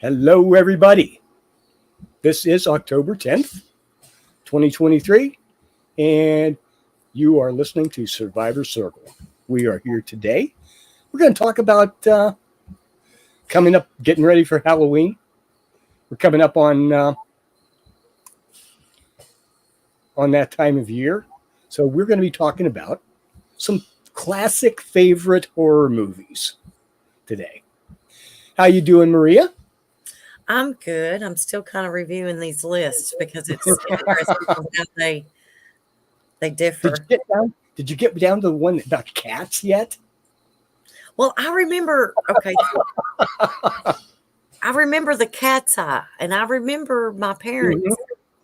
Hello, everybody. This is October 10th, 2023, and you are listening to Survivor Circle. We are here today. We're going to talk about coming up, getting ready for Halloween. We're coming up on that time of year. So we're going to be talking about some classic favorite horror movies today. How you doing, Maria? I'm good. I'm still kind of reviewing these lists because it's interesting how they differ. Did you get down to the one about cats yet? Well, I remember. Okay, I remember the cat's eye, and I remember my parents.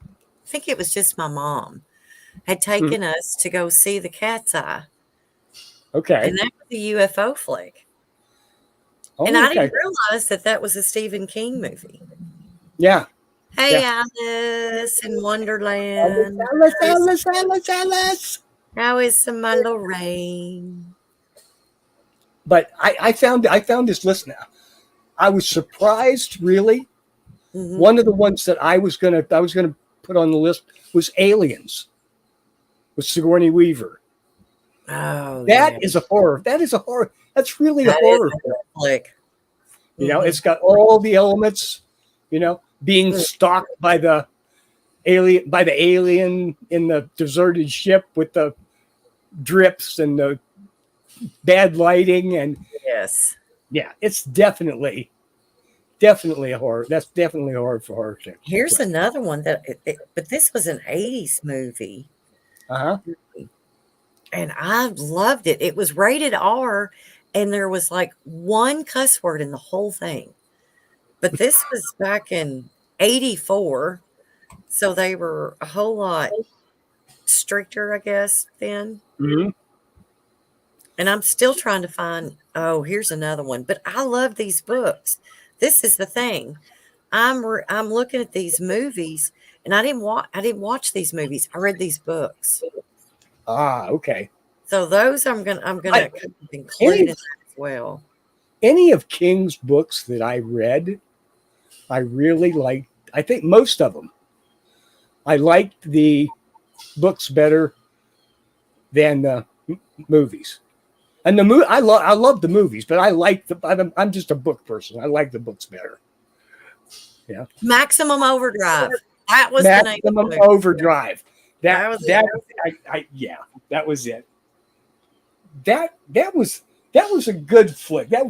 I think it was just my mom had taken us to go see the cat's eye. Okay, and that was a UFO flick. Oh, and I okay. didn't realize that that was a Stephen King movie. Yeah. Hey, Yeah. Alice in Wonderland. Alice. How is some my Lorraine? But I found this list now. I was surprised, really. Mhm. One of the ones that I was gonna put on the list was Aliens with Sigourney Weaver. Oh, That is a horror. That is a horror. That's really a That horror is a film. flick. You know, it's got all the elements. You know, being stalked by the alien in the deserted ship with the drips and the bad lighting, and Yes. yeah, it's definitely a horror. That's definitely a horror for horror. Here's another one but this was an 80s movie. Uh-huh. And I loved it. It was rated R, and there was like one cuss word in the whole thing. But this was back in 84, so they were a whole lot stricter, I guess, then. Mm-hmm. And I'm still trying to find, oh, here's another one. But I love these books. This is the thing. I'm looking at these movies, and I didn't watch these movies. I read these books. Ah, okay. So those I'm gonna include in that as well. Any of King's books that I read, I really liked. I think most of them. I liked the books better than the movies. And I love the movies, but I'm just a book person. I like the books better. Yeah. Maximum Overdrive. That was Maximum the name of Overdrive. That was it. That was a good flick. I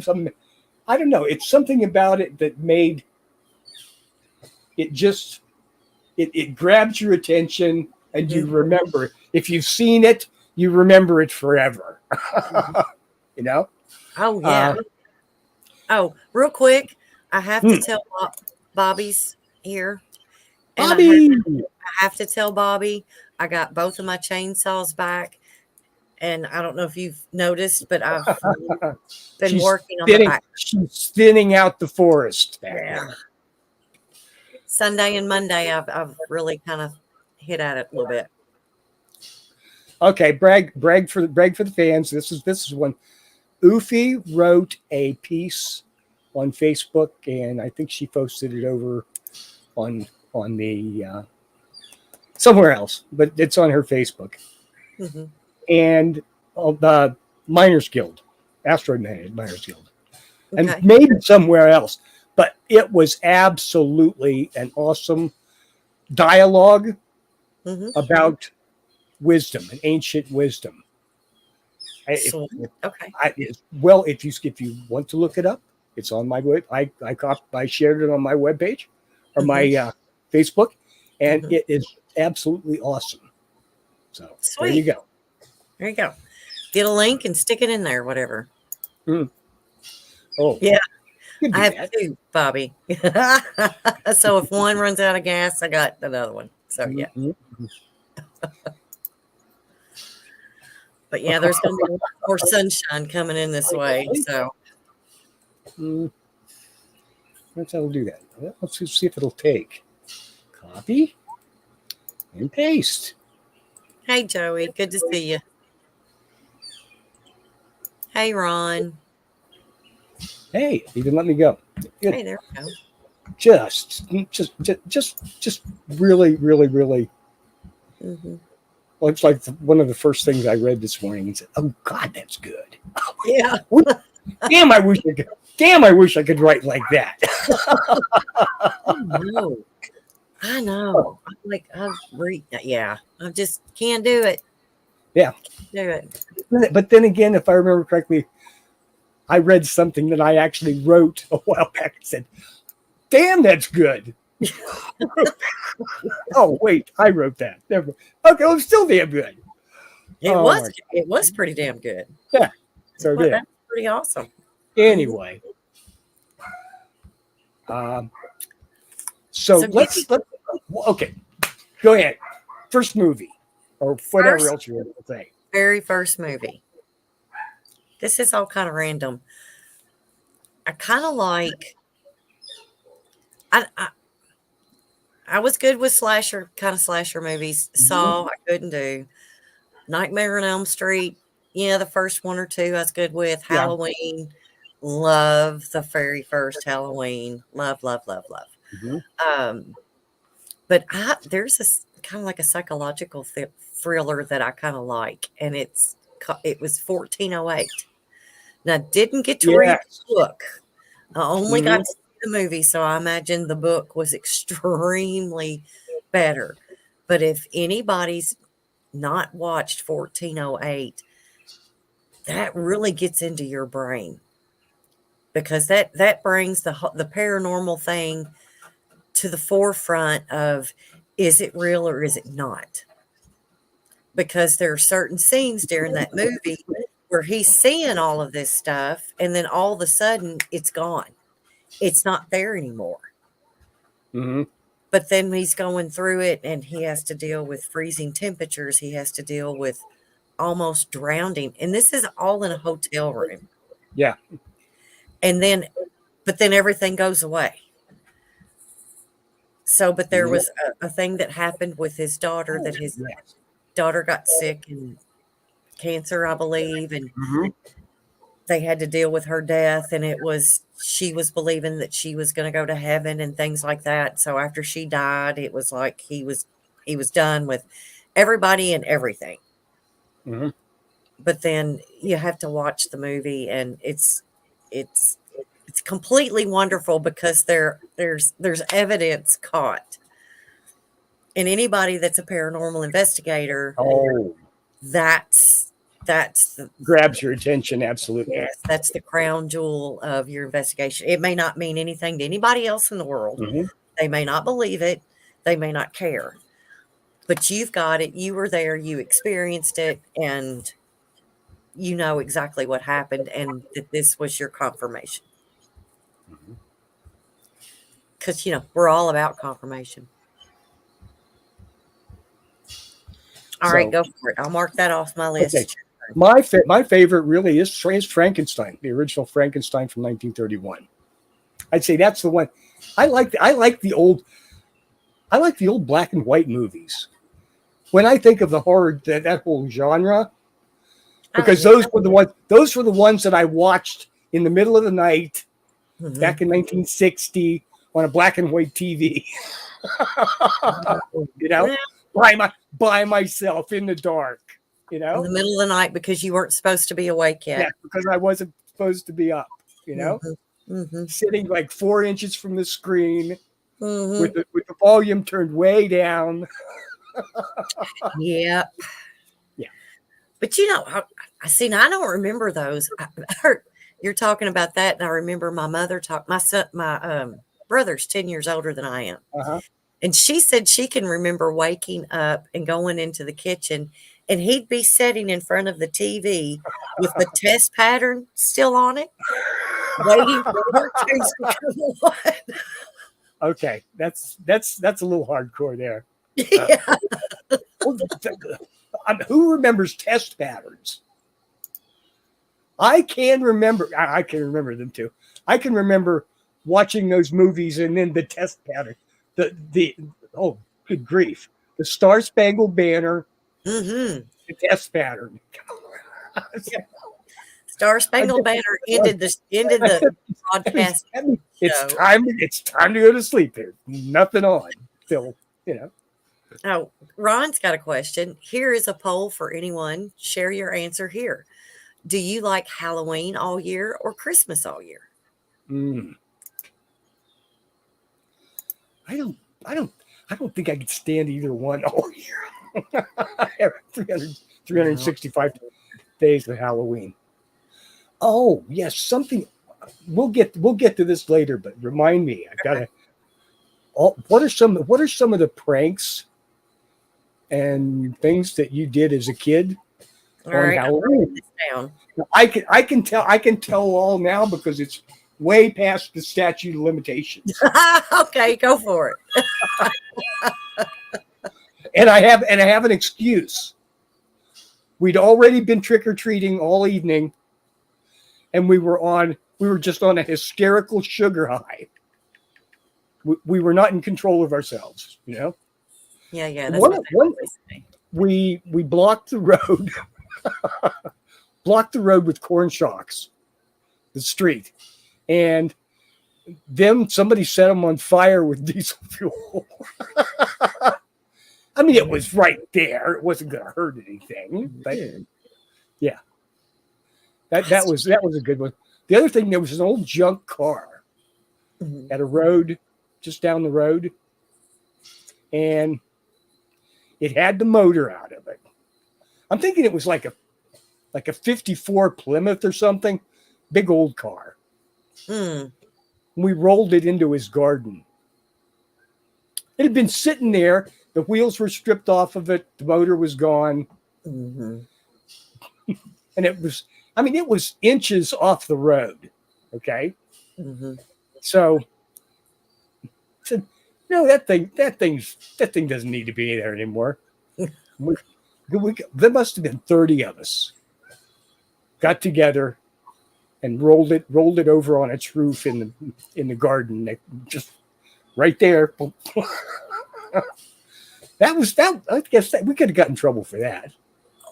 don't know. It's something about it that made it just it grabs your attention, and you remember. If you've seen it, you remember it forever. You know? Oh, yeah. Real quick, I have to tell Bobby's here. And Bobby! I have to tell Bobby I got both of my chainsaws back. And I don't know if you've noticed, but I've been working on the back. She's thinning out the forest back there. Sunday and Monday, I've really kind of hit at it a little bit. Okay, brag for the fans. This is one. Ufi wrote a piece on Facebook, and I think she posted it over on the somewhere else, but it's on her Facebook. Mm-hmm. And the Miners Guild, Asteroid Miners Guild, and maybe somewhere else. But it was absolutely an awesome dialogue about wisdom and ancient wisdom. If you want to look it up, it's on my web. I shared it on my webpage or my Facebook, and it is absolutely awesome. So Sweet. There you go. There you go. Get a link and stick it in there, whatever. Mm. Oh, yeah. I have two, Bobby. So if one runs out of gas, I got another one. So yeah. Mm-hmm. But yeah, there's going to be a lot more sunshine coming in this way. So let's how we'll do that. Let's see if it'll take. Copy and paste. Hey, Joey. Good to see you. Hey, Ron. Hey, you can let me go. Good. Hey, there we go. just really, really, really. Mm-hmm. Well, it's like one of the first things I read this morning and said, "Oh God, that's good." Yeah. Damn, I wish I could. Damn, I wish I could write like that. No. I know. I'm like, I read. Yeah, I just can't do it. Yeah, Do it. but then again, if I remember correctly, I read something that I actually wrote a while back and said, "Damn, that's good." Oh wait, I wrote that. Never. Okay, well, it's still damn good. It Oh was. my, It was pretty damn good. yeah. So Well, yeah. that's pretty awesome. Mhm. Anyway, um, so So give me let's okay. Go ahead. First movie or whatever first, else you want to say. very first movie. This is all kind of random. I kind of like. I, I I was good with slasher kind of slasher movies. Mhm. Saw I couldn't do. Nightmare on Elm Street. Yeah, the first one or two I was good with. Yeah. Halloween. Love the very first Halloween. Love, love, love, love. Mhm. Um, but there's this kind of like a psychological thriller that I kind of like, and it was 1408. Now, I didn't get to read Yes. the book. I only got Mhm. to see the movie, so I imagine the book was extremely better. But if anybody's not watched 1408, that really gets into your brain because that brings the paranormal thing to the forefront of, is it real or is it not? Because there are certain scenes during that movie where he's seeing all of this stuff and then all of a sudden it's gone. It's not there anymore. Mhm. But then he's going through it and he has to deal with freezing temperatures. He has to deal with almost drowning. And this is all in a hotel room. Yeah. And then, but then everything goes away. So, but there Mhm. was a thing that happened with his daughter, that his Yes. daughter got sick and cancer, I believe. And Mhm. they had to deal with her death. And she was believing that she was going to go to heaven and things like that. So after she died, it was like he was done with everybody and everything. Mhm. But then you have to watch the movie and it's it's completely wonderful because there's evidence caught. And anybody that's a paranormal investigator, Oh, that's that's the grabs your attention absolutely. yes, that's the crown jewel of your investigation. It may not mean anything to anybody else in the world. Mhm. They may not believe it, they may not care. But you've got it, you were there, you experienced it, and you know exactly what happened and that this was your confirmation. Mhm. Because, we're all about confirmation. All right, So go for it. I'll mark that off my okay, list. my favorite really is Frankenstein, the original Frankenstein from 1931. I'd say that's the one. I like the old black and white movies. When I think of the horror, that whole genre, Oh, because yeah. those were the ones that I watched in the middle of the night Mhm. back in 1960 on a black and white TV. You know, Yeah, by myself in the dark. You in know, the middle of the night because you weren't supposed to be awake yeah, yet. because I wasn't supposed to be up. You know, Mhm. Mhm. sitting like 4 inches from the screen Mhm. with the volume turned way down. Yeah. Yeah. But I see. Now, I don't remember those. You're talking about that, and I remember my mother talk. My brother's 10 years older than I am, Uh-huh. and she said she can remember waking up and going into the kitchen, and he'd be sitting in front of the TV with the test pattern still on it, waiting for cartoons to come on. Okay, that's a little hardcore there. Uh, Yeah. well, who remembers test patterns? I can remember. I can remember them too. I can remember watching those movies and then the test pattern. The oh, good grief! The Star Spangled Banner, Hmm. the test pattern. Star Spangled Banner ended the broadcast It's show. time. It's time to go to sleep. There's nothing on till Oh, Ron's got a question. Here is a poll for anyone. Share your answer here. Do you like Halloween all year or Christmas all year? I don't think I could stand either one all year. 365 days of Halloween. Oh yes, something. We'll get to this later, but remind me. I gotta. What are some of the pranks and things that you did as a kid All on right, Halloween? down. I can tell all now because it's way past the statute of limitations. Okay, go for it. And I have an excuse. We'd already been trick-or-treating all evening, and we were just on a hysterical sugar high. We were not in control of ourselves, Yeah. That's we blocked the road, with corn shocks, the street, and then somebody set them on fire with diesel fuel. I mean, it was right there. It wasn't going to hurt anything, but yeah, that was a good one. The other thing, there was an old junk car at a road just down the road, and it had the motor out of it. I'm thinking it was like a 54 Plymouth or something, big old car. We rolled it into his garden. It had been sitting there. The wheels were stripped off of it. The motor was gone. And it was inches off the road. Okay. So I said, no, that thing doesn't need to be there anymore. There must have been 30 of us got together and rolled it over on its roof in the garden, just right there. I guess we could have gotten in trouble for that.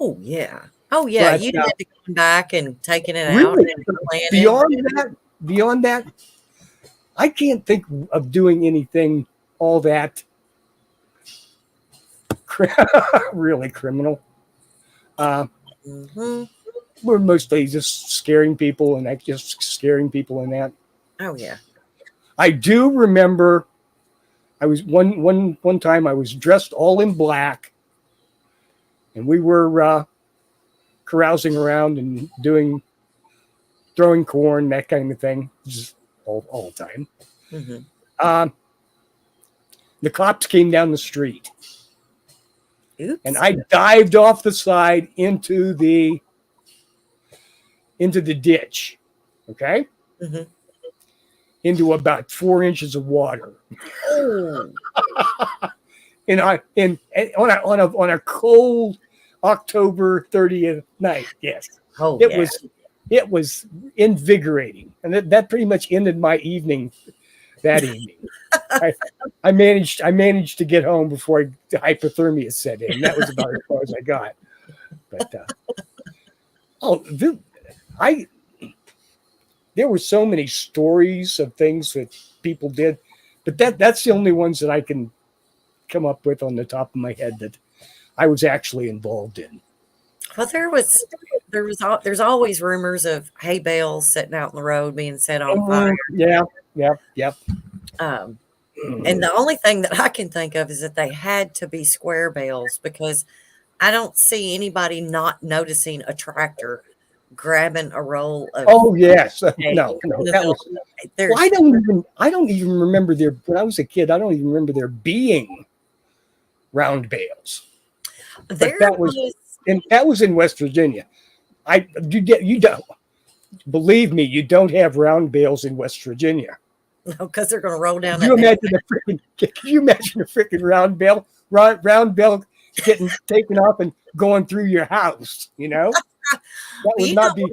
Oh yeah. But, you'd have to come back and taking it out. And beyond that, I can't think of doing anything all that really criminal. We're mostly just scaring people, and that. Oh yeah. I do remember I was one time I was dressed all in black, and we were carousing around and throwing corn, that kind of thing, just all the time. The cops came down the street. Oops. And I dived off the side into the ditch, okay? Into about 4 inches of water. And on a cold October 30th night, yes. It was invigorating, and that pretty much ended my evening. That evening, I managed to get home before the hypothermia set in. That was about as far as I got. But there were so many stories of things that people did, but that's the only ones that I can come up with on the top of my head that I was actually involved in. Well, there's always rumors of hay bales sitting out in the road being set on fire. Yep. And the only thing that I can think of is that they had to be square bales, because I don't see anybody not noticing a tractor grabbing a roll of. Oh yes, no. I don't even remember there. When I was a kid, I don't even remember there being round bales. That was in West Virginia. You don't believe me. You don't have round bales in West Virginia. No, because they're going to roll down. Can you imagine a freaking round bale getting taken off and going through your house? You know, that would not be.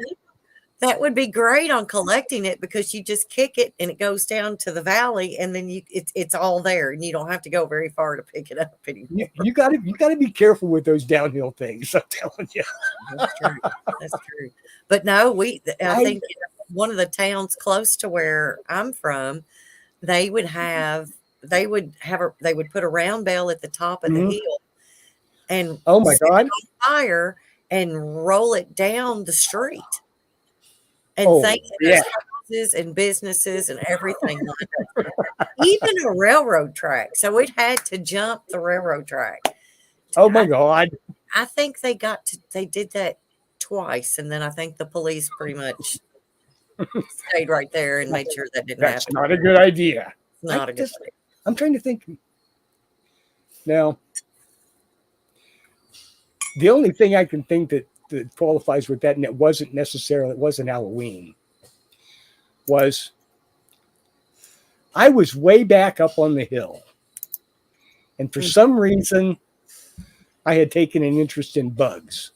That would be great on collecting it because you just kick it and it goes down to the valley and then it's all there and you don't have to go very far to pick it up anymore. You gotta be careful with those downhill things. I'm telling you. That's true. That's true. But no, I I, think one of the towns close to where I'm from, they would put a round bell at the top of the mhm. hill and Oh my set it God. on fire and roll it down the street. And Oh thanks yeah. to houses and businesses and everything like that. Even a railroad track. So it had to jump the railroad track. Oh my I, God. I think they did that twice, and then I think the police pretty much stayed right there and made sure that didn't That's happen. not a good idea. It's not a good idea. I'm trying to think. Now, the only thing I can think that qualifies with that, and it wasn't Halloween, was I was way back up on the hill. And for some reason, I had taken an interest in bugs.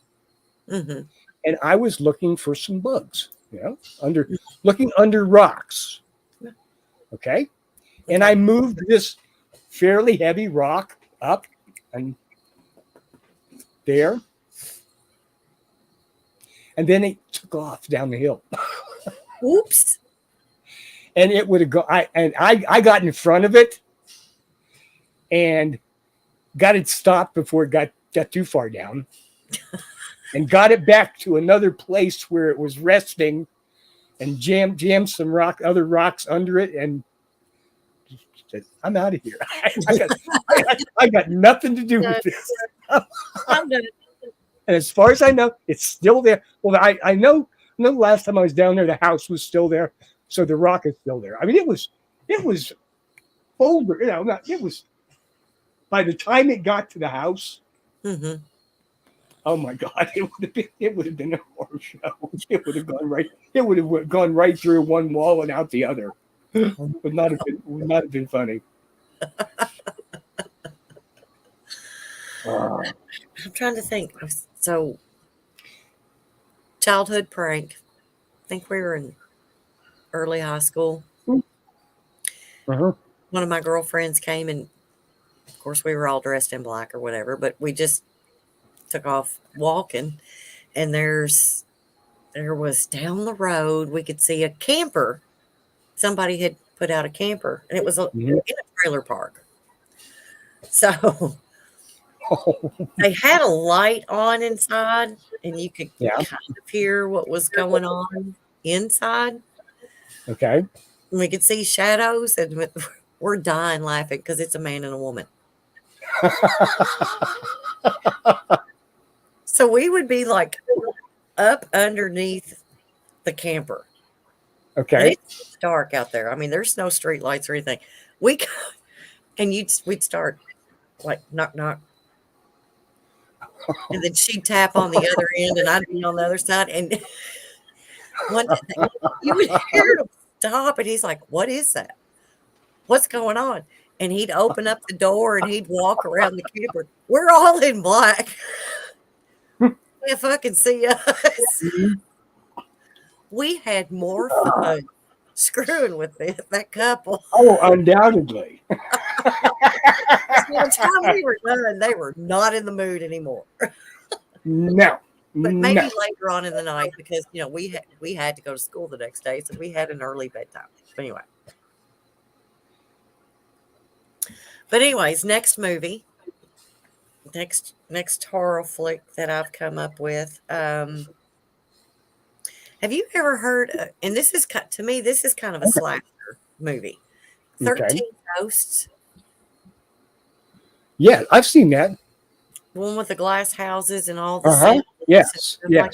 Mm-hmm. And I was looking for some bugs, looking under rocks. Okay. And I moved this fairly heavy rock up and there. And then it took off down the hill. Oops. And it would have gone. I got in front of it and got it stopped before it got too far down, and got it back to another place where it was resting, and jammed some other rocks under it, and said, "I'm out of here. I got nothing to do with this." I'm done. And as far as I know, it's still there. Well, I know the last time I was down there, the house was still there. So the rock is still there. I mean, it was older, it was, by the time it got to the house, Mm-hmm. oh my God, it would have been a horror show. It would have gone right through one wall and out the other. Would not have been funny. I'm trying to think. So, childhood prank. I think we were in early high school. Uh-huh. One of my girlfriends came, and of course, we were all dressed in black or whatever, but we just took off walking, and there was down the road, we could see a camper. Somebody had put out a camper, and it was in a trailer park. So they had a light on inside, and you could kind of hear what was going on inside. Okay. And we could see shadows, and we're dying laughing because it's a man and a woman. So we would be like up underneath the camper. Okay. And it's dark out there. I mean, there's no street lights or anything. We'd start like knock knock. And then she'd tap on the other end and I'd be on the other side. And you would hear him stop and he's like, "What is that? What's going on?" And he'd open up the door and he'd walk around the camper. We're all in black. You fucking see us. We had more fun screwing with that couple. Oh, undoubtedly. By the time we were done, they were not in the mood anymore. No. But maybe later on in the night, because we had to go to school the next day, so we had an early bedtime. But anyway. But anyways, next movie, next horror flick that I've come up with. Have you ever heard? And this is to me, this is kind of a slasher movie. 13 Ghosts. Yeah, I've seen that. The one with the glass houses and all the symbols. Yes. Like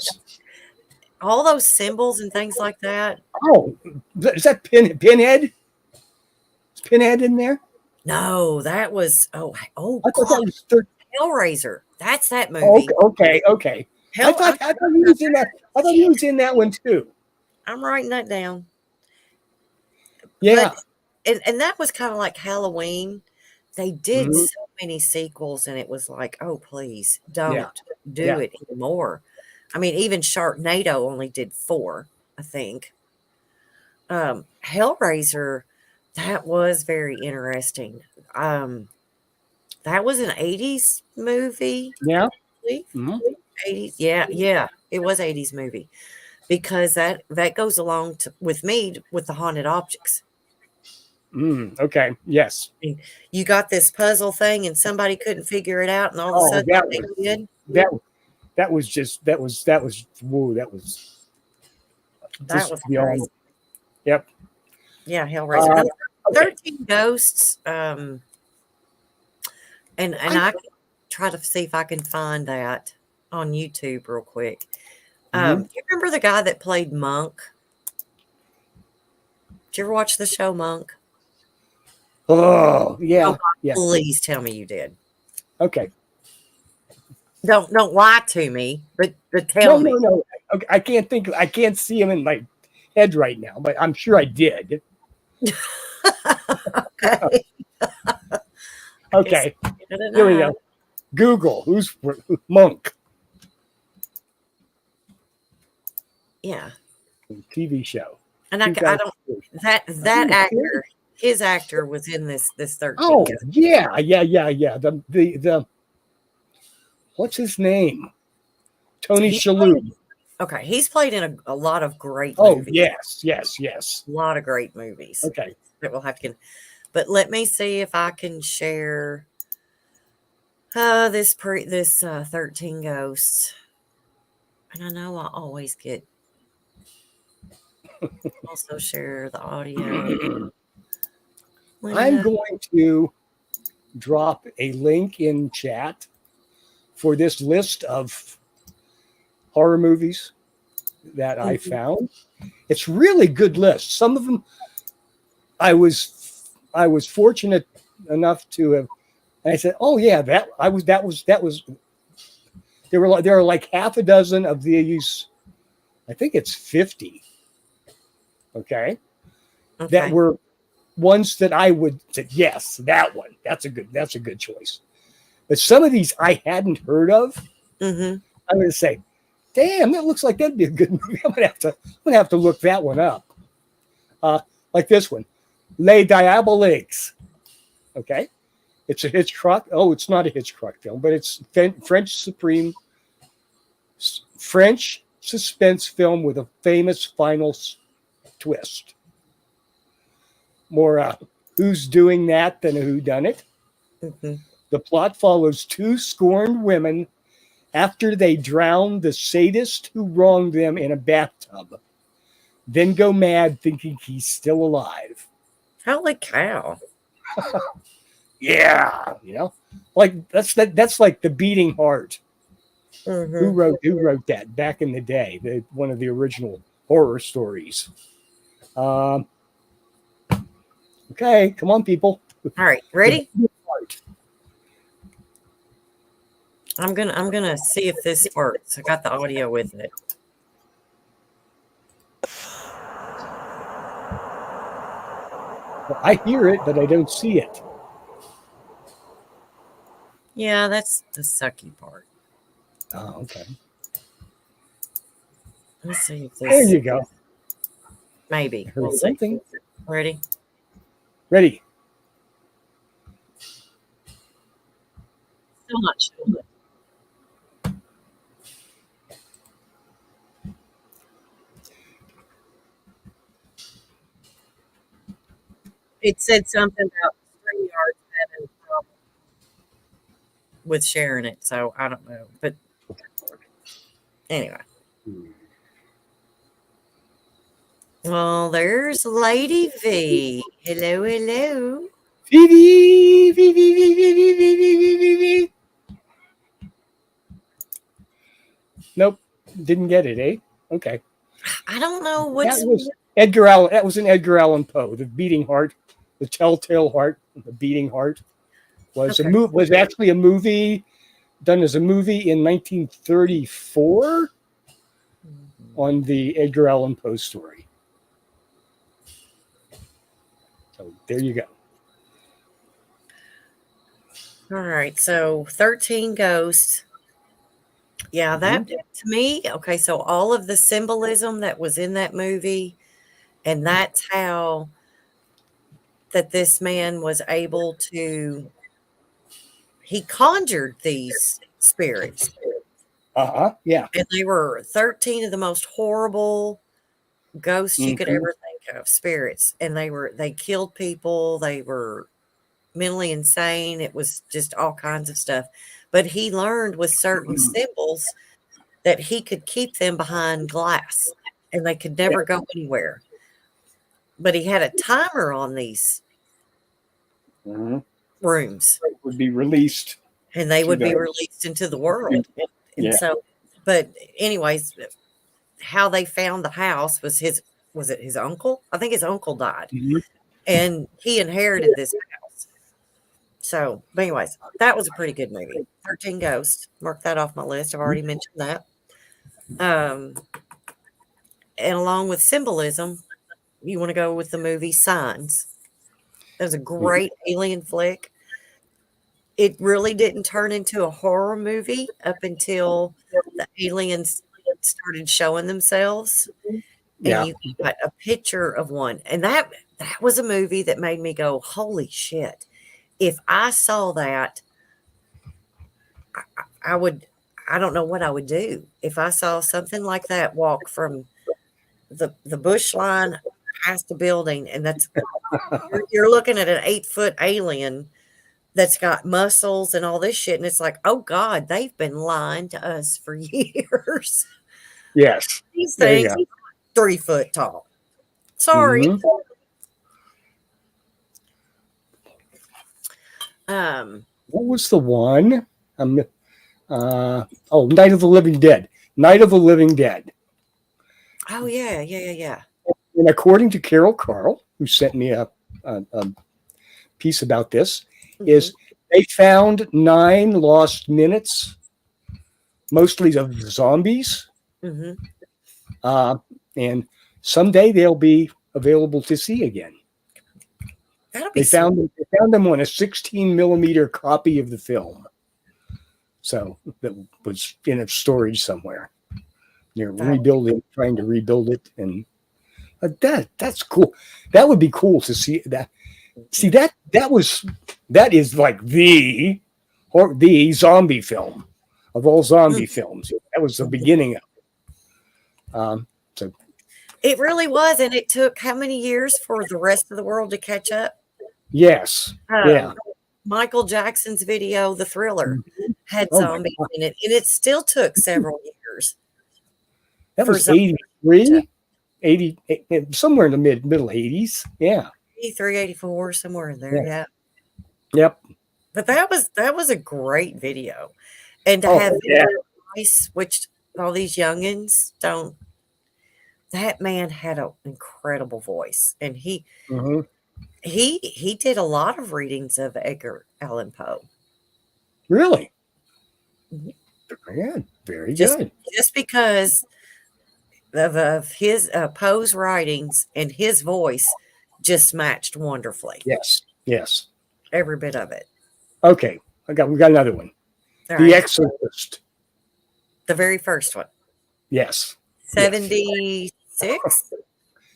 all those symbols and things like that. Oh, is that Pinhead? Is Pinhead in there? No, that was I thought that was Hellraiser. That's that movie. Okay. I thought he was in that. I thought he was in that one too. I'm writing that down. Yeah. But, and that was kind of like Halloween. They did so many sequels, and it was like, oh, please don't do it anymore. I mean, even Sharknado only did 4. I think. Hellraiser, that was very interesting. That was an 80s movie, Yeah. I believe. Hmm. 80s, yeah, yeah, it was 80s movie because that goes along with me with the haunted objects. Okay. Yes. I mean, you got this puzzle thing and somebody couldn't figure it out, and all of a Oh, sudden they did. that that was just that was whoa, that was That just was crazy. beyond. Yep. Yeah, Hellraiser. Uh, Now, okay. 13 Ghosts, and I I can try to see if I can find that on YouTube real quick. mhm. You remember the guy that played Monk? Did you ever watch the show Monk? Oh Oh, yeah, God, yeah. please tell me you did. Okay. Don't lie to me, but No, tell me. no, no. Okay, I can't think. I can't see him in my head right now, but I'm sure I did. Okay. I guess Okay. I don't Here we know. go. Google. Who's Monk? Yeah. TV show. And I don't 2002. that actor, his actor was in this 13 Oh Ghosts. yeah, yeah, yeah, yeah. The what's his name? Tony He's played Shalhoub. okay, he's played in a lot of great Oh movies. yes, yes, yes. A lot of great movies Okay. that we'll have to get. But let me see if I can share this 13 Ghosts. And I know I always get also share the audio. I'm Linda. going to drop a link in chat for this list of horror movies that I Mhm. found. It's really good list. Some of them I was fortunate enough to have. I said, "Oh yeah, that was." There are like half a dozen of these. I think it's 50. Okay, that Okay. were ones that I would say, yes, that one. That's a good choice. But some of these I hadn't heard of. Mm-hmm. I'm going to say, damn, that looks like that'd be a good movie. I'm gonna have to look that one up. Uh, like this one, Les Diaboliques. Okay, it's a Hitchcock. Oh, it's not a Hitchcock film, but it's French suspense film with a famous final twist. More who's doing that than a who done it. Mm-hmm. The plot follows two scorned women after they drown the sadist who wronged them in a bathtub, then go mad thinking he's still alive. Holy cow. Yeah, like that's like the beating heart. Who Mm-hmm. wrote that back in the day? One of the original horror stories. Um, okay, come on, people. All right, The ready? beating heart. I'm gonna see if this works. I got the audio with it. Well, I hear it, but I don't see it. Yeah, that's the sucky part. Oh, okay. Let's see if There this you go. I maybe. heard We'll see. something. Ready? Ready? Still not sure. It said something about StreamYard having trouble with sharing it, so I don't know. But anyway. Well, there's Lady V. Hello, hello. Vivi, Vivi, Vivi, Vivi, Vivi, Vivi. Nope, didn't get it, eh? Okay. I don't know That what's was Edgar Allan. That was an Edgar Allan Poe. The Beating Heart, the Telltale Heart, the Beating Heart okay. was actually a movie done as a movie in 1934 on the Edgar Allan Poe story. So there you go. All right, so 13 Ghosts. Yeah, Mhm. that to me, okay, so all of the symbolism that was in that movie, and that's how that this man was able to he conjured these spirits, Uh-huh. Yeah. and they were 13 of the most horrible ghosts you could Mhm. ever think of, spirits, and they killed people, they were mentally insane, it was just all kinds of stuff, but he learned with certain symbols that he could keep them behind glass, and they could Yeah. never go anywhere, but he had a timer on these Mhm. rooms, Would be released and they to would be the. released into the world, and Yeah. so but anyways, how they found the house was it his uncle? I think his uncle died, Mhm. and he inherited this house. So, but anyways, that was a pretty good movie. 13 Ghosts. Mark that off my list. I've already mentioned that. Um, and along with symbolism, you want to go with the movie Signs. That was a Mhm. great alien flick. It really didn't turn into a horror movie up until the aliens started showing themselves, and Yeah. you got a picture of one. And that was a movie that made me go, "Holy shit." If I saw that, I would I don't know what I would do. If I saw something like that walk from the bush line past the building, and that's you're looking at an 8-foot alien that's got muscles and all this shit, and it's like, "Oh god, they've been lying to us for years." Yes. These There you things go. 3 foot tall. Sorry. Mhm. Um, What was the one? Um, Night of the Living Dead. Night of the Living Dead. oh yeah, yeah, yeah, yeah. And according to Carol Carl, who sent me a piece about this, Mhm, is they found 9 lost minutes, mostly of zombies, mhm. uh, and someday they'll be available to see again. That'll be They sweet. found them on a 16 millimeter copy of the film, so that was in a storage somewhere. They're That'll rebuilding, trying to rebuild it, and that's cool. That would be cool to see that. See mhm. that is like the zombie film of all Mm. zombie films. That was the beginning of it. So It really was, and it took how many years for the rest of the world to catch up? yes, yeah. Um, Michael Jackson's video, The Thriller, had Oh my zombies god, in it, and it still took several years that for was zombies to catch up. 83, 80, somewhere in the middle 80s. Yeah, 83, 84, somewhere in there, yeah, yeah. yep. But that was a great video, and to have Oh yeah. that voice, which all these youngins don't that man had an incredible voice, and Hmm. he did a lot of readings of Edgar Allan Poe. Really? Mhm. Yeah, very Just good. just because of his, Poe's writings and his voice just matched wonderfully, Yes, yes. every bit of it. Okay, we got another one. The Alright, Exorcist. the very first one. Yes, yes. 76?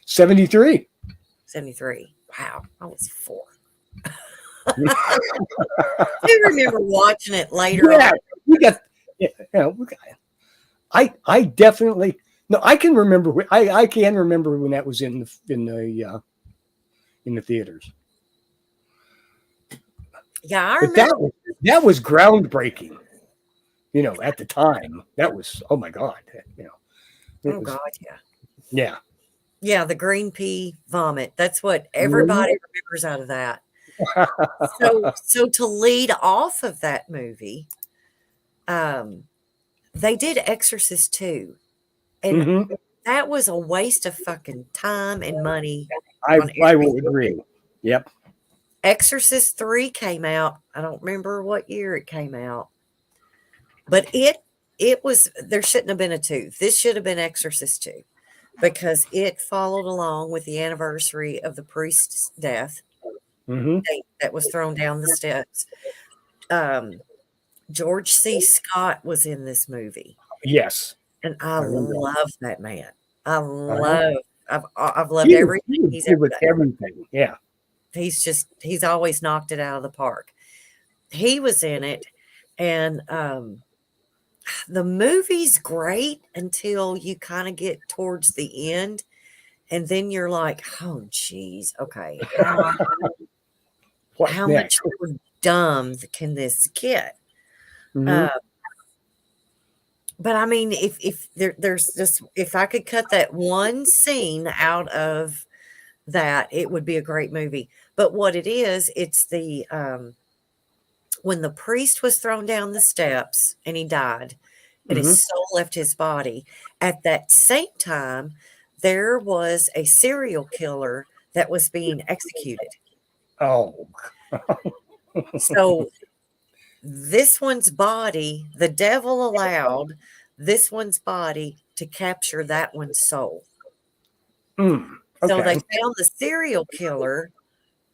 73. 73. Wow, I was 4. I remember watching it later on. Yeah, we got. Yeah, we got. I definitely no. I can remember. I can remember when that was in the theaters. Yeah, I But remember. that was groundbreaking. At the time, that was, oh my god. It Oh was, god, yeah. yeah. Yeah, the green pea vomit. That's what Mhm. everybody remembers out of that. So to lead off of that movie, um, they did Exorcist 2, and Mhm. that was a waste of fucking time and money I on I will everything. agree. Yep. Exorcist 3 came out. I don't remember what year it came out, but it was there shouldn't have been a 2. This should have been Exorcist 2 because it followed along with the anniversary of the priest's death Mhm. that was thrown down the steps. Um, George C. Scott was in this movie, Yes, and I I remember that. love that man. I Uh-huh. love I've loved He everything was he's good ever with done. everything. Yeah. He's always knocked it out of the park. He was in it, and, the movie's great until you kinda get towards the end, and then you're like, "Oh, geez, okay, What how much next? more dumb can this get?" Hmm. Uh, but I mean, if there's just if I could cut that one scene out of that, it would be a great movie. But what it is, it's when the priest was thrown down the steps and he died, and his Hmm. soul left his body. At that same time, there was a serial killer that was being executed. Oh. So this one's body, the devil allowed this one's body to capture that one's soul. Mm. So they Okay. found the serial killer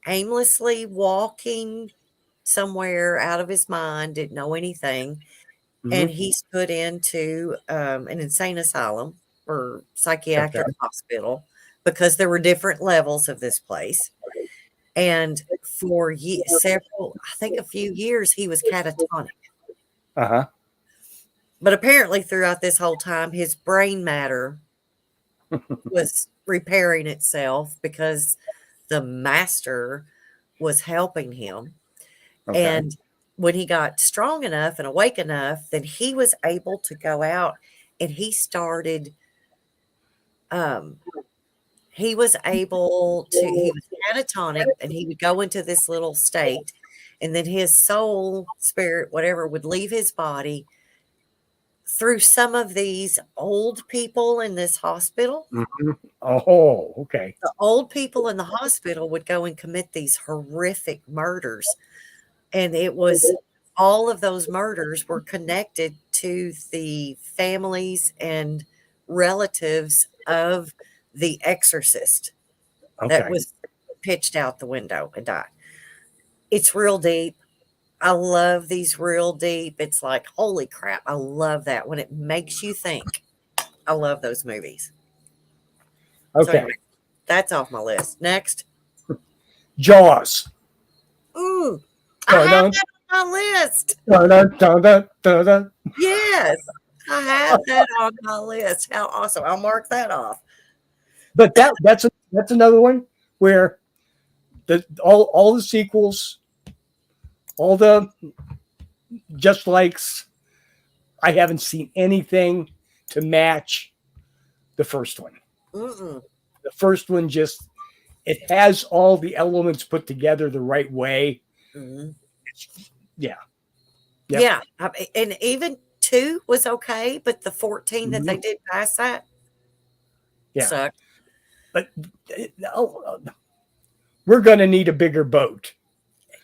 aimlessly walking somewhere out of his mind, didn't know anything, Hmm. and he's put into, an insane asylum or Okay. psychiatric hospital because there were different levels of this place, and for several I think a few years, he was catatonic, Uh-huh. but apparently throughout this whole time, his brain matter was repairing itself because the master was helping him, Okay. and when he got strong enough and awake enough, then he was able to go out and um, he was able to he was catatonic, and he would go into this little state, and then his soul, spirit, whatever, would leave his body through some of these old people in this hospital. Hmm. Oh, okay. The old people in the hospital would go and commit these horrific murders, and it was all of those murders were connected to the families and relatives of the exorcist that Okay. was pitched out the window and died. It's real deep. I love these real deep. It's like, holy crap. I love that when it makes you think. I love those movies. So anyway, Okay. that's off my list. Next. Jaws. Ooh, I Dun, have dun, that on my list. dun, dun, dun, dun, dun, dun. Yes, I have that on my list. How awesome. I'll mark that off. But that's another one where the all the sequels, all the just likes, I haven't seen anything to match the first one. Mm-mm. The first one just it has all the elements put together the right way. Mhm. Yeah. Yep. Yeah, and even 2 was okay, but the 14 that they Mhm. did past that Yeah. sucked. But we're going to need a bigger boat.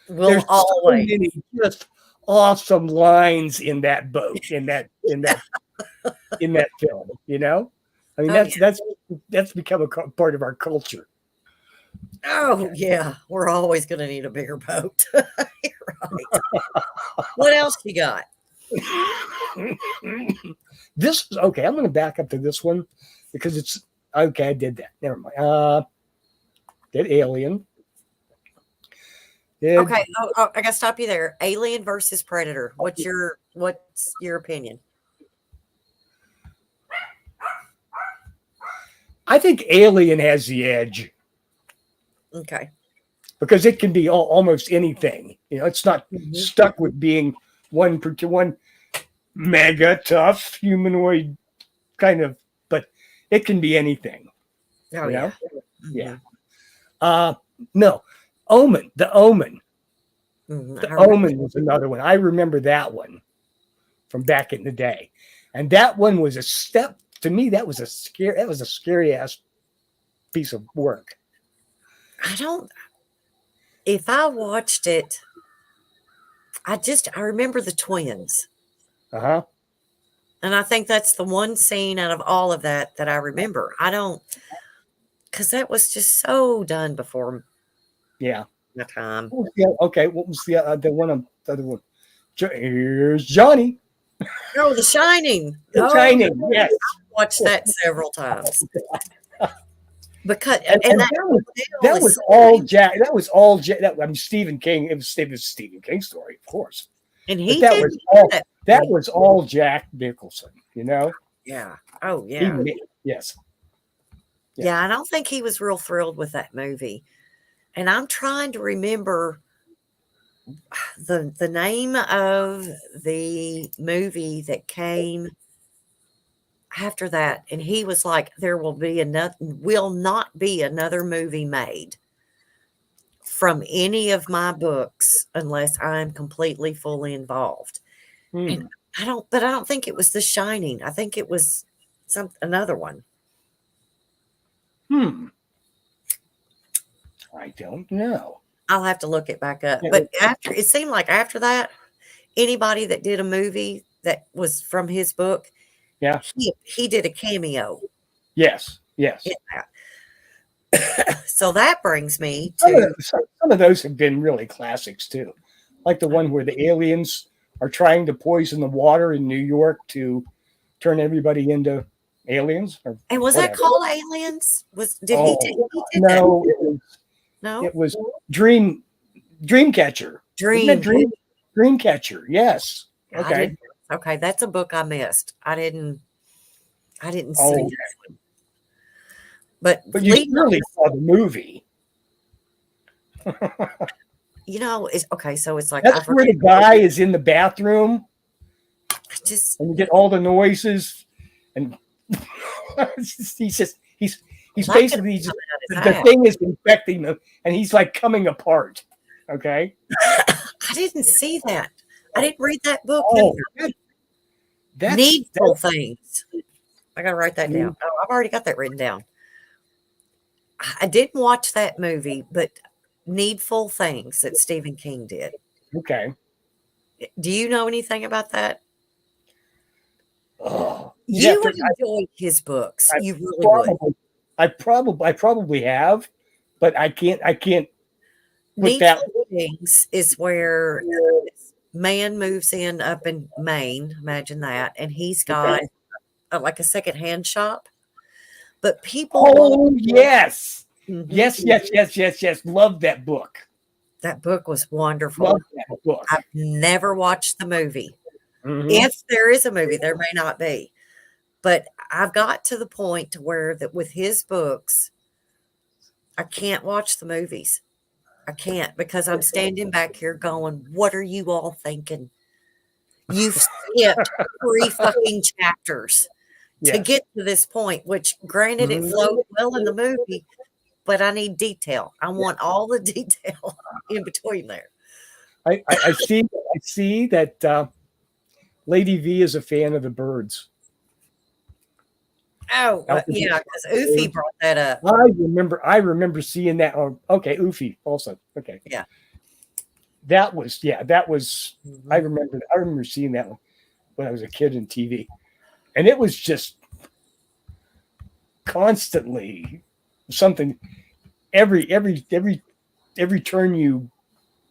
Will There's so always. many just awesome lines in that boat, in that film, you know? I mean Oh, yeah. that's become a part of our culture. Oh, yeah. We're always gonna need a bigger boat. You're right. What else you got? This is okay. I'm going to back up to this one because it's okay. I did that. Never mind. Did Alien? Did Okay. I gotta stop you there. Alien versus Predator. What's your opinion? I think Alien has the edge Okay. because it can be almost anything. It's not Mhm. stuck with being one mega tough humanoid kind of, but it can be anything. Oh, You yeah. know? Yeah. Mhm. Uh, no, Omen. The Omen. Mhm. The I remember. Omen was another one. I remember that one from back in the day, and that one was a step to me. That was a scary. That was a scary ass piece of work. I don't if I watched it, I remember the twins. Uh huh. And I think that's the one scene out of all of that that I remember. I don't, because that was just so done before Yeah. my time. Okay. What was the one? The other one? Here's Johnny. Oh, The Shining. The Oh, Shining. Yes. watched that several times because And that was all Jack. That was all Jack. I mean, Stephen King. It was Stephen King story, of course. and But he did that was all Jack Nicholson. You know. Yeah. Oh, He yeah. yes. Yeah, I don't think he was real thrilled with that movie. And I'm trying to remember the name of the movie that came after that. And he was like, there will not be another movie made from any of my books unless I'm completely fully involved. And I don't think it was The Shining. I think it was another one. I don't know. I'll have to look it back up. Yeah. But it seemed like after that, anybody that did a movie that was from his book, Yeah. he did a cameo. Yes. Yes. in that. So that brings me to Some of those have been really classics too, like the one where the aliens are trying to poison the water in New York to turn everybody into aliens. and was whatever. that called Aliens? He did No, that? No, it was Dreamcatcher. Isn't it Dreamcatcher? Yes. Okay. Okay, that's a book I missed. I didn't see Oh, that one. But you really saw the movie. it's okay. So it's like That's where the guy is in the bathroom, and you get all the noises, and he's basically the thing is infecting him, and he's like coming apart. Okay. I didn't see that. I didn't read that book either. That's Needful Things. I gotta write that down. Oh, I've already got that written down. I didn't watch that movie, but Needful Things that Stephen King did. Okay. Do you know anything about that? Oh, you would enjoy his books. You really would. I probably have, but I can't. Needful Things is where this man moves in up in Maine. Imagine that, and he's got like a secondhand shop. But people. Oh yes, yes. Love that book. That book was wonderful. Love that book. I've never watched the movie. If there is a movie, there may not be. But I've got to the point to where that with his books, I can't watch the movies. I can't because I'm standing back here going, what are you all thinking? You've skipped 3 fucking chapters to get to this point, which granted it flowed well in the movie, but I need detail. I want all the detail in between there. I see that Lady V is a fan of the Birds. Oh, yeah, because Oofy brought that up. I remember seeing that. Oh, okay, Oofy also. Okay. Yeah. That was. I remember seeing that one when I was a kid in TV. And it was just constantly something every turn you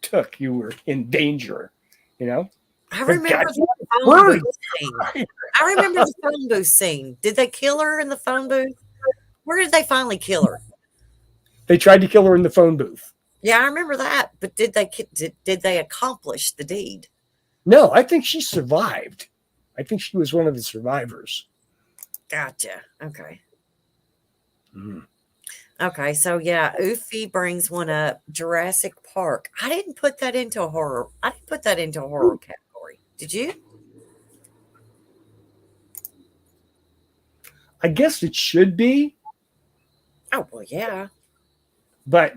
took, you were in danger, you know? I remember the phone booth scene. I remember the phone booth scene. Did they kill her in the phone booth? Where did they finally kill her? They tried to kill her in the phone booth. Yeah, I remember that. But did they accomplish the deed? No, I think she survived. I think she was one of the survivors. Gotcha. Okay. Okay, so yeah, Oofy brings one up. Jurassic Park. I didn't put that into a horror. Category. Did you? I guess it should be. Oh well, yeah. But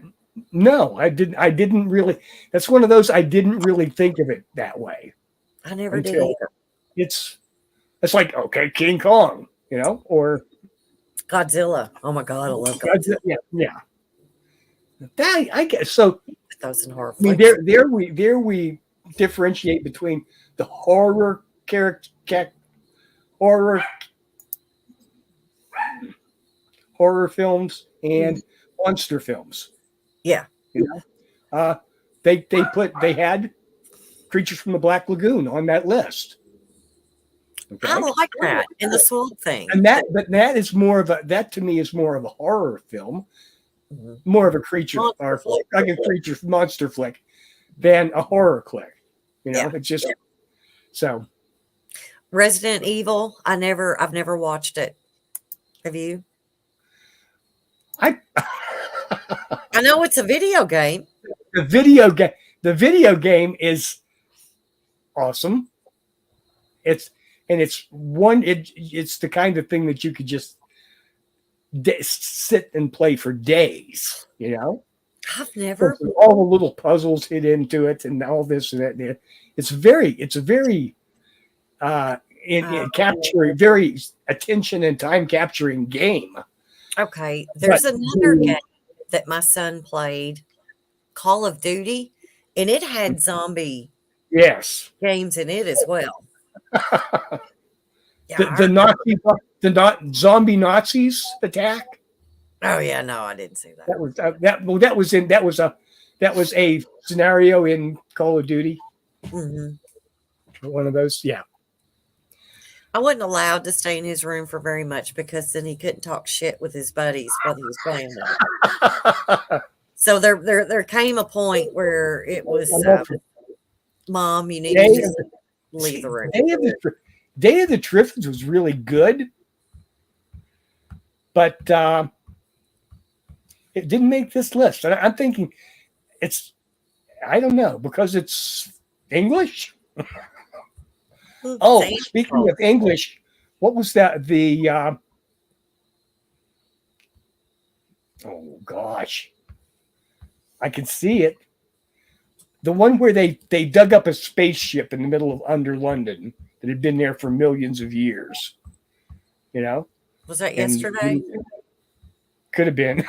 no, I didn't really. That's one of those I didn't really think of it that way. I never did either. It's like, okay, King Kong, you know, or Godzilla. Oh my God, I love Godzilla. Yeah. That, I guess so. Those in horror. I mean, there we differentiate between the horror films and monster films. Yeah. You know, they had Creatures from the Black Lagoon on that list. Okay? I like that. And the Swamp Thing. And that is more of that to me is more of a horror film, more of a creature or like a creature monster flick than a horror flick. It's just so. Resident Evil, I've never watched it. Have you? I know it's a video game. The video game is awesome. It's the kind of thing that you could just sit and play for days. I've never all the little puzzles hit into it and all this and that. It's a very capturing, very attention and time capturing game. Okay, there's another game that my son played, Call of Duty, and it had zombie games in it as well. the zombie Nazis attack. Oh yeah, no, I didn't see that. That was a scenario in Call of Duty. Mm-hmm. One of those, yeah. I wasn't allowed to stay in his room for very much because then he couldn't talk shit with his buddies while he was playing them. So there came a point where it was, Mom, you need to just leave the room. Day of the Triffids was really good, but it didn't make this list. And I'm thinking I don't know, because it's English. Oh, speaking of English, what was that? Oh gosh, I can see it. The one where they dug up a spaceship in the middle of under London that had been there for millions of years. Was that yesterday? Could have been.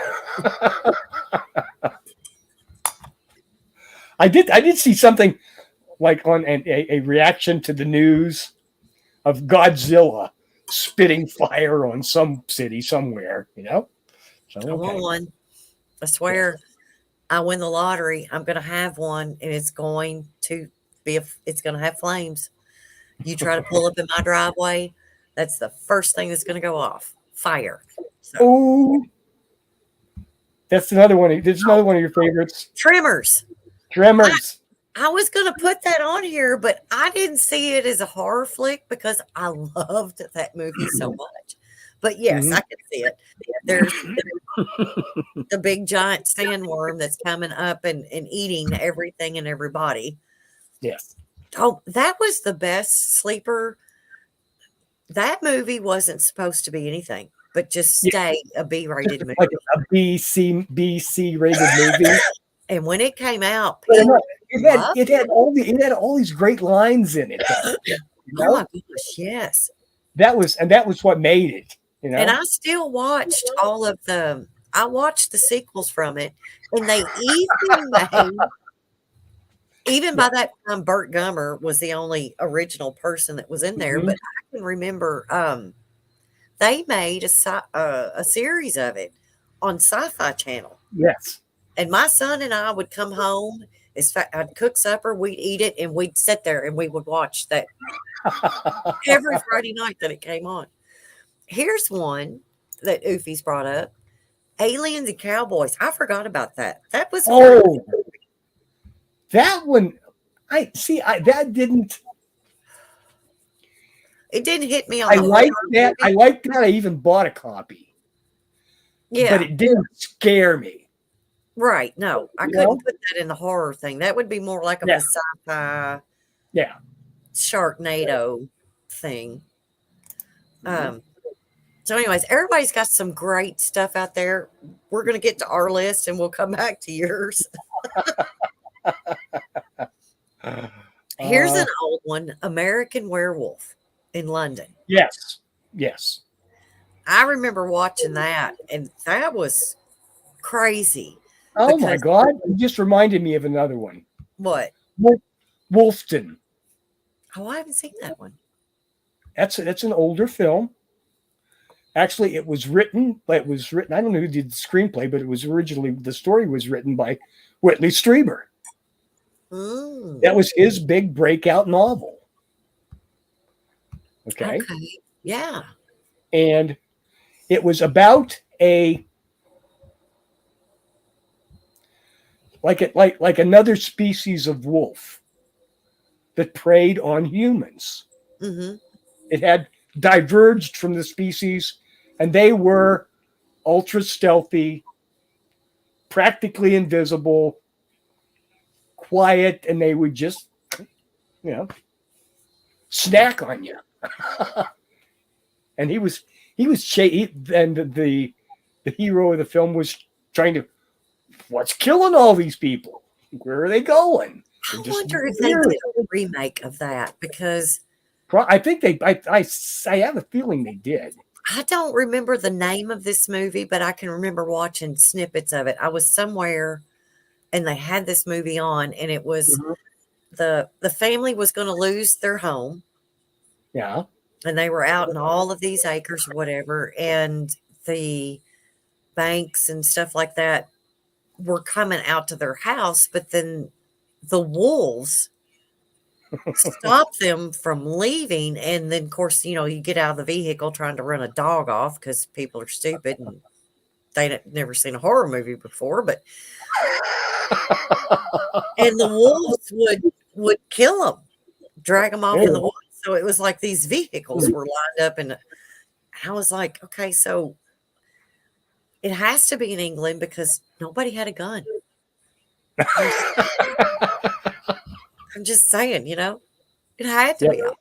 I did see something like on a reaction to the news of Godzilla spitting fire on some city somewhere, So, okay. I want one. I swear, I win the lottery. I'm going to have one, and it's going to have flames. You try to pull up in my driveway, that's the first thing that's going to go off. Fire. So. Oh, that's another one. There's another one of your favorites. Tremors. I was going to put that on here, but I didn't see it as a horror flick because I loved that movie so much. But yes, I can see it. There's the big giant sandworm that's coming up and eating everything and everybody. Yes. Oh, that was the best sleeper. That movie wasn't supposed to be anything but just stay a B-rated movie. Like a BC rated movie. And when it came out, it had all these great lines in it. Oh my gosh, yes. That was what made it. And I still watched I watched the sequels from it, and they even made, even by that time, Burt Gummer was the only original person that was in there. But I can remember they made a series of it on Sci-Fi Channel. Yes. And my son and I would come home. I'd cook supper, we'd eat it, and we'd sit there and we would watch that every Friday night that it came on. Here's one that Oofy's brought up: Aliens and Cowboys. I forgot about that. That was that one. That didn't. It didn't hit me on. I liked that. I liked that. I even bought a copy. Yeah, but it didn't scare me. Right. No, I couldn't put that in the horror thing. That would be more like a sci-fi, Sharknado thing. So anyways, everybody's got some great stuff out there. We're going to get to our list and we'll come back to yours. Here's an old one, American Werewolf in London. Yes. I remember watching that, and that was crazy. Oh my God. You just reminded me of another one. What? Wolfton. Oh, I haven't seen that one. That's an older film. Actually, it was written. I don't know who did the screenplay, but the story was written by Whitley Strieber. Mm. That was his big breakout novel. Okay. Okay. Yeah. And it was about a like another species of wolf that preyed on humans. Mm-hmm. It had diverged from the species, and they were ultra stealthy, practically invisible, quiet, and they would just, you know, snack on you. And and the hero of the film was trying to, what's killing all these people? Where are they going? They're I just wonder if they weird. did a remake of that because I think I have a feeling they did. I don't remember the name of this movie, but I can remember watching snippets of it. I was somewhere and they had this movie on, and it was Mhm. the family was going to lose their home, Yeah. and they were out in all of these acres or whatever, and the banks and stuff like that were coming out to their house, but then the wolves stopped them from leaving. And then, of course, you get out of the vehicle trying to run a dog off because people are stupid and they'd never seen a horror movie before. But and the wolves would kill them, drag them off in the Ew. woods. So it was like these vehicles were lined up, and I was like, okay, so it has to be in England because nobody had a gun. I'm just, I'm just saying, it had to Yep. be out.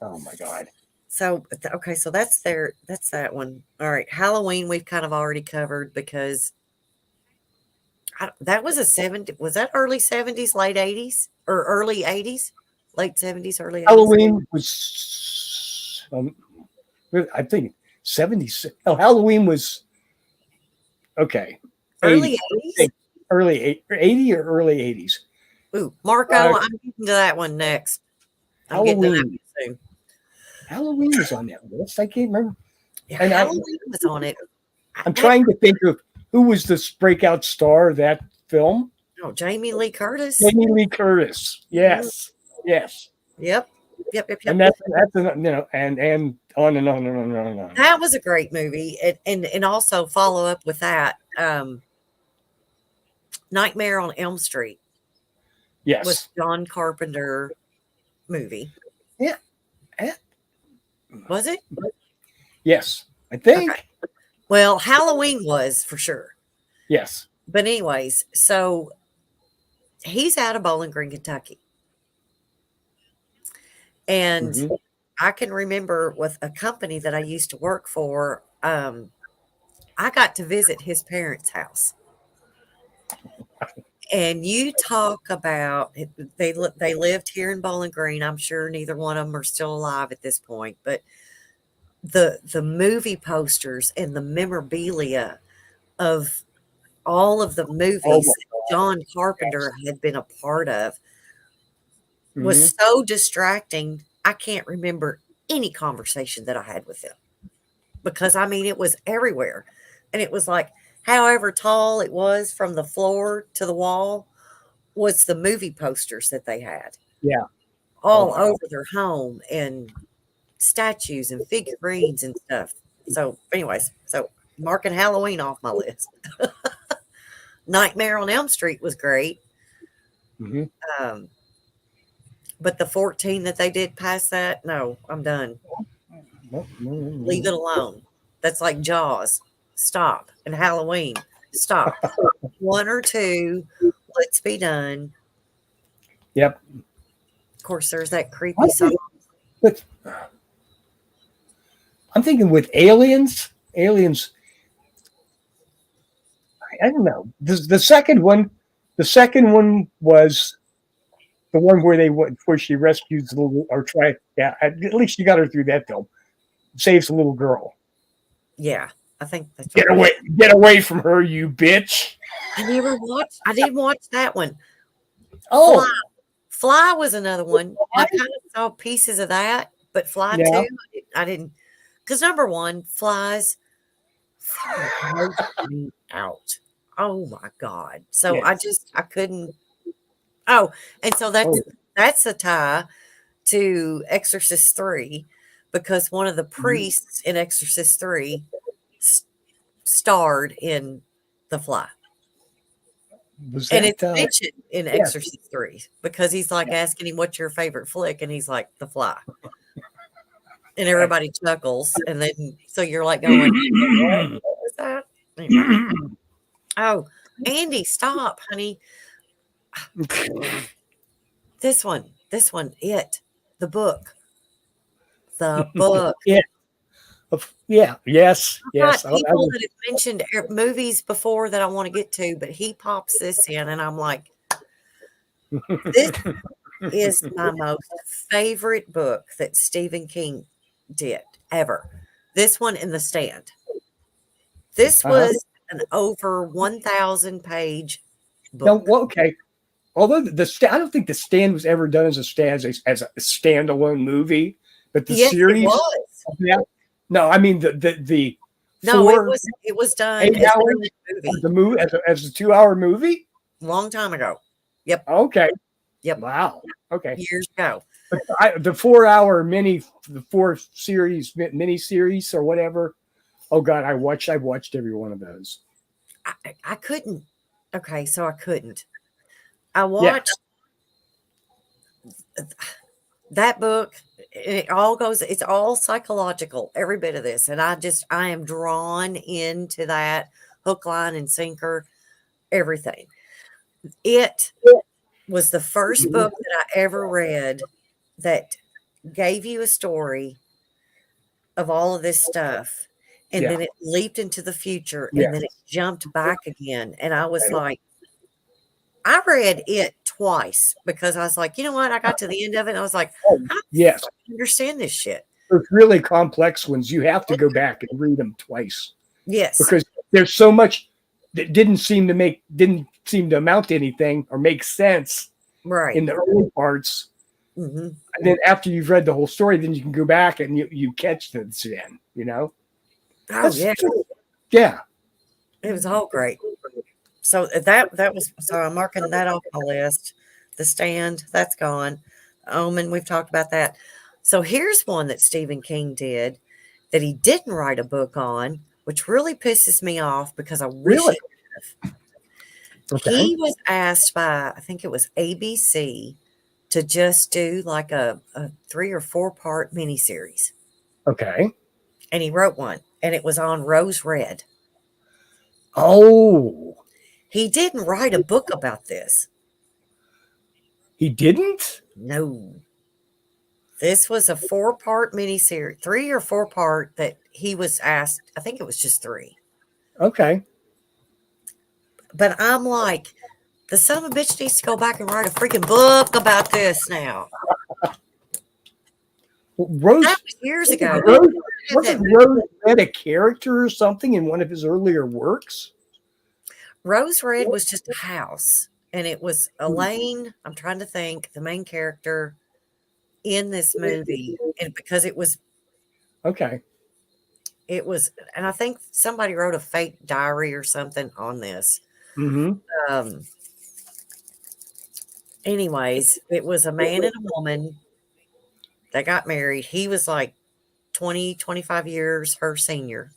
Oh my god. So, okay, so that's that one. All right, Halloween we've kind of already covered because that was was that early 70s, late 80s, or early 80s, late 70s, early 80s, Halloween was, I think 70s. Oh, Halloween was okay. early 80. 80s. Early 80 or early 80s. Ooh, Marco, Uh, I'm getting to that one next. I'm getting to that Halloween. one soon. Halloween was on that list. I can't remember. Yeah, And Halloween was on it. I'm That trying to think of who was the breakout star of that film. Jamie Lee Curtis. Jamie Lee Curtis. Mhm. Yes. Yes. Yep. Yep, yep, And yep. and on and on and on and on and on. That was a great movie. And also follow up with that. Nightmare on Elm Street was Yes. John Carpenter movie. Yeah. Eh, Was it? Yes. I Okay. think. Well, Halloween was for sure. Yes. But anyways, so he's out of Bowling Green, Kentucky. And Hmm. I can remember with a company that I used to work for, I got to visit his parents' house. And you talk about they lived here in Bowling Green. I'm sure neither one of them are still alive at this point, but the movie posters and the memorabilia of all of the Oh movies my that John gosh. Carpenter had been a part of Hmm. was so distracting. I can't remember any conversation that I had with him because I mean it was everywhere. And it was like however tall it was from the floor to the wall was the movie posters that they had Yeah. Oh all my God. over their home and statues and figurines and stuff. So, anyways, so marking Halloween off my list. Nightmare on Elm Street was great. Hmm. Um, but the 14 that they did past that, no, I'm done. Leave it alone. That's like Jaws. Stop. And Halloween. Stop. One or two. Let's be done. Yep. Of course, there's that I creepy song. think, but I'm thinking with aliens. Aliens. I don't know. The second one. The second one was the one where she rescues the little or try. Yeah. At least she got her through that film. Saves the little girl. Yeah, I think that's Get what it away! is. Get away from her, you bitch! I didn't watch that one. Fly. Oh, Fly was another one. I kind of saw pieces of that, but Fly yeah. 2, I didn't. Because number one, flies gross me out. Oh my God. So Yes. I couldn't. Oh, and so Oh, that's a tie to Exorcist 3 because one of the priests in Exorcist 3 starred in The Fly. was And that? it's mentioned in Yes. Exorcist 3 because he's like asking him, "What's your favorite flick?" And he's like, "The Fly." And everybody chuckles. And then, so you're like going, "What was that?" Anyway. Oh, Andy, stop, honey. This one, the book, the book. Yeah. Yeah. Yes. Got Yes. people that have mentioned movies before that I want to get to, but he pops this in, and I'm like, this is my most favorite book that Stephen King did ever. This one in The Stand. This uh-huh. was an over 1,000 page No. book. Well, okay. Although I don't think the Stand was ever done as a standalone movie, but the Yes, it series. was. Yeah. No, I mean the No, 4 it was done 8 as hours a as movie the movie as a 2 hour movie. long time ago. Yep, Okay. yep, Wow. Okay. years ago. But the 4 hour the 4 mini series or whatever. Oh God, I watched every one of those. I couldn't. Okay, so I couldn't. I Yeah. watched that book. It's all psychological, every bit of this. And I am drawn into that hook, line, and sinker, everything. It was the first book that I ever read that gave you a story of all of this stuff. And Yeah. then it leaped into the future Yeah. and then it jumped back again. And I was like, I read it twice because I was like, you know what? I got to the end of it and I was like, Oh, I don't yes. fucking understand this shit. There's really complex ones. You have to go back and read them twice Yes. because there's so much that didn't seem to amount to anything or make sense Right. in the early parts. Hmm. And then after you've read the whole story, then you can go back and you catch the end, Oh That's yeah. yeah. It was all great. So so I'm marking that off my list. The Stand, that's gone. Omen, we've talked about that. So here's one that Stephen King did that he didn't write a book on, which really pisses me off because I wish Really? he would have. Okay. He was asked by, I think it was ABC, to just do like a 3 or 4 part miniseries. Okay. And he wrote one, and it was on Rose Red. Oh, He didn't write a book about this. he didn't? No. This was a 4 part miniseries, 3 or 4 part that he was asked. I think it was just 3. Okay. But I'm like, the son of a bitch needs to go back and write a freaking book about this now. Rose That was years ago. Rose wasn't Rose Red a character or something in one of his earlier works? Rose Red was just a house, and it was Elaine. I'm trying to think the main character in this movie, and because Okay. and I think somebody wrote a fake diary or something on this. Mm-hmm. Um, anyways, it was a man and a woman that got married. He was like 20, 25 years her senior.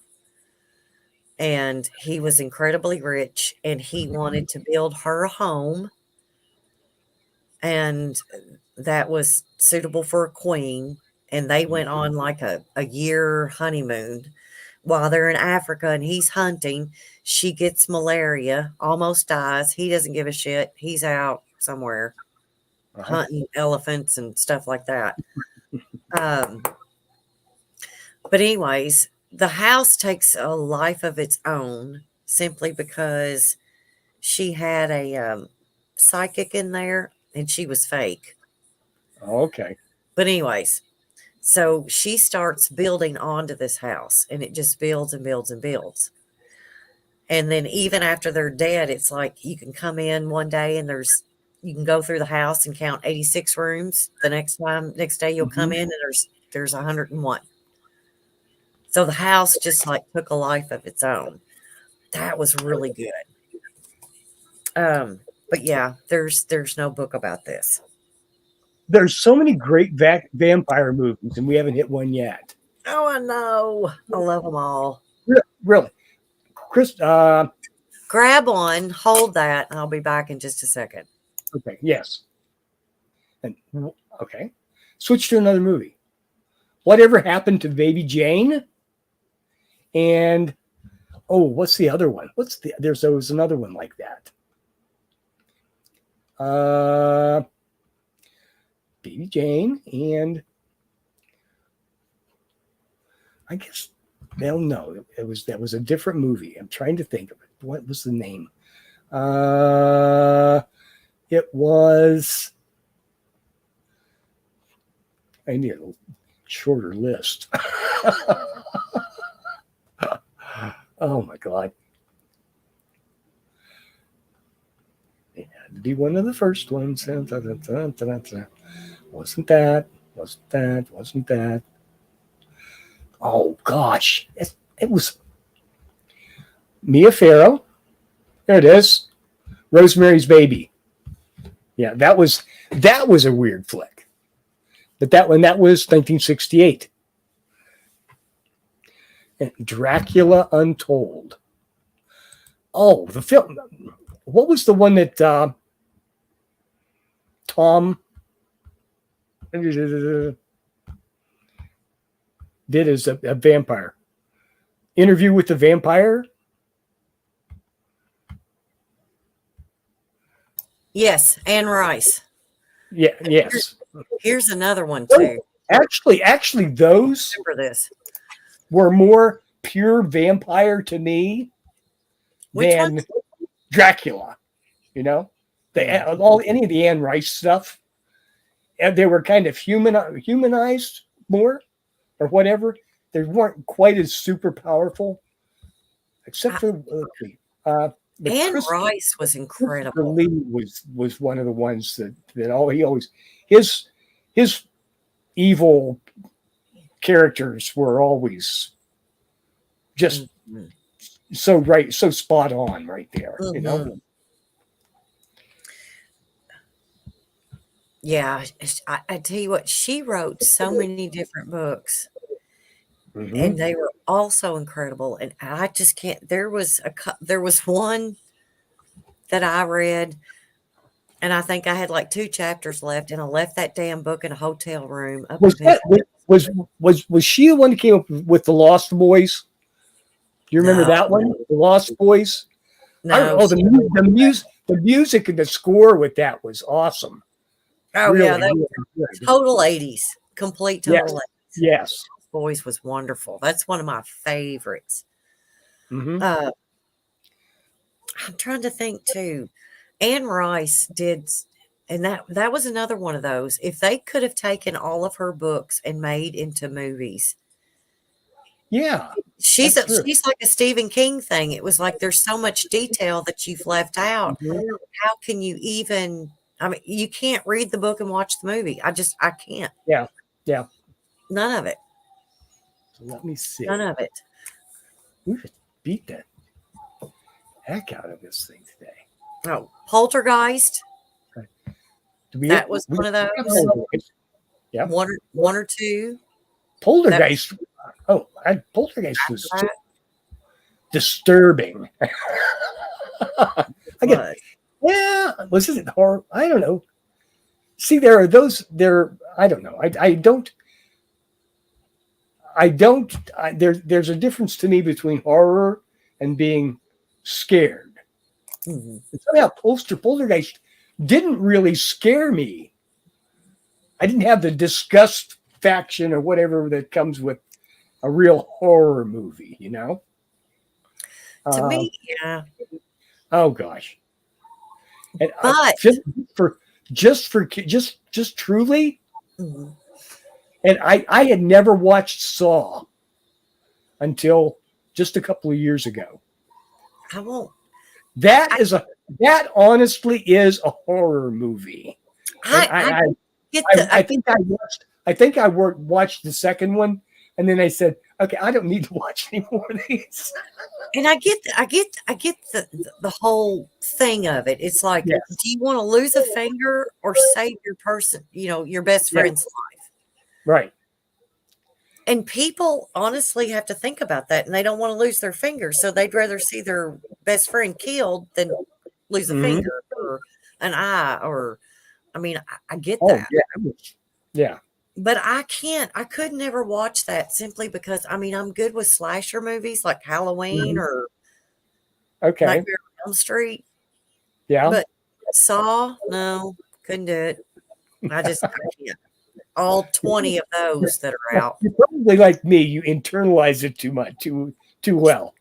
And he was incredibly rich and he wanted to build her a home and that was suitable for a queen. And they went on like a year honeymoon while they're in Africa and he's hunting. She gets malaria, almost dies. He doesn't give a shit. He's out somewhere Uh-huh. hunting elephants and stuff like that. Um, but anyways, the house takes a life of its own simply because she had a psychic in there and she was fake. Okay. But anyways, so she starts building onto this house and it just builds and builds and builds. And then even after they're dead, it's like you can come in one day and you can go through the house and count 86 rooms. The next day you'll come in and there's 101. So the house just like took a life of its own. That was really good. But yeah, there's no book about this. There's so many great vampire movies, and we haven't hit one yet. Oh, I know. I love them all. Really, Chris. Grab on, hold that, and I'll be back in just a second. Okay. Yes. And okay, switch to another movie. Whatever happened to Baby Jane? And what's the other one? There was another one like that. Baby Jane, and I guess no, that was a different movie. I'm trying to think of it. What was the name? It was. I need a shorter list. Oh my God. It had to be one of the first ones. Wasn't that. Oh gosh. It was Mia Farrow. There it is. Rosemary's Baby. Yeah, that was a weird flick. But that was 1968. And Dracula Untold. Oh, the film. What was the one that Tom did as a vampire? Interview with the Vampire? Yes, Anne Rice. Yeah, yes. Here's another one too. Actually, those Remember this. were more pure vampire to me than Dracula. You know, any of the Anne Rice stuff, and they were kind of humanized more, or whatever. They weren't quite as super powerful, except for Anne Rice was incredible. Lee was one of the ones that he always his evil characters were always just so spot on right there. Mm-hmm. You know. Yeah, I tell you what, she wrote so many different books. Mm-hmm. And they were all so incredible. And I just can't. There was one that I read, and I think I had like 2 chapters left, and I left that damn book in a hotel room. Was she the one that came up with the Lost Boys? Do you remember that one, the Lost Boys? No. The music and the score with that was awesome. Oh really, yeah, that was total 80s, complete total 80s. Yes. Boys was wonderful. That's one of my favorites. Mm-hmm. I'm trying to think too. Anne Rice did, and that was another one of those. If they could have taken all of her books and made into movies. Yeah. She's like a Stephen King thing. It was like there's so much detail that you've left out. Mm-hmm. How can you even, I mean, you can't read the book and watch the movie. I can't. Yeah. Yeah. None of it. Let me see. None of it. We could beat the heck out of this thing today. Oh, Poltergeist. Right. That was one of those. Yeah. One or two. Poltergeist. Poltergeist was disturbing. Was it horror? I don't know. See, there are those. I don't know. There's a difference to me between horror and being scared. Mm-hmm. And somehow Poltergeist didn't really scare me. I didn't have the disgust faction or whatever that comes with a real horror movie, you know? To me, yeah. Oh gosh. And but just truly. Mm-hmm. And I had never watched Saw until just a couple of years ago. I won't. That honestly is a horror movie. I think I watched the second one, and then I said, Okay, I don't need to watch any more of these. And I get the whole thing of it. It's like, Yes. do you want to lose a finger or save your person, your best Yeah. friend's life? Right. And people honestly have to think about that, and they don't want to lose their finger, so they'd rather see their best friend killed than lose a Hmm. finger or an eye. Or, I mean, I get Oh that, yeah. Yeah. but I can't. I could never watch that simply because I mean I'm good with slasher movies like Halloween Mhm. or Okay. Nightmare on Elm Street, Yeah. but Saw, no, couldn't do it. I can't. All 20 of those that are out. You're probably like me. You internalize it too much, too well.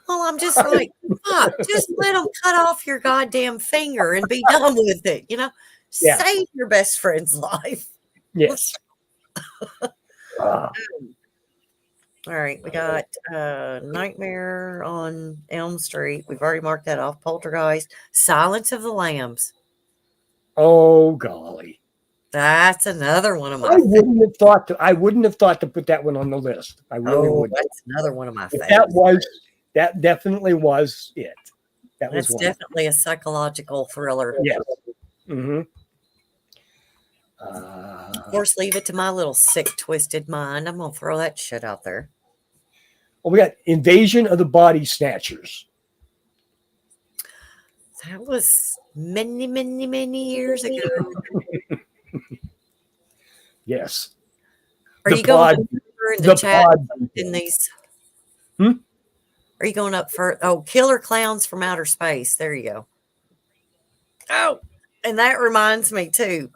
Well, I'm just like, fuck, just let them cut off your goddamn finger and be done with it. Yeah. Save your best friend's life. Yes. Ah, All right, we got Nightmare on Elm Street. We've already marked that off. Poltergeist, Silence of the Lambs. oh golly. That's another one of my I favorites. wouldn't have thought to. I wouldn't have thought to put that one on the list. I really Oh, wouldn't. that's another one of my But that favorites. was that definitely was it. That was That's one. definitely a psychological thriller. Yes. Mm-hmm. Of course, leave it to my little sick, twisted mind. I'm gonna throw that shit out there. Well, we got Invasion of the Body Snatchers. That was many, many, many years ago. Yes. Are The you going pod. up further in the The chat pod. in these? Hmm? Are you going up for Killer Clowns from Outer Space? There you go. Oh, and that reminds me too.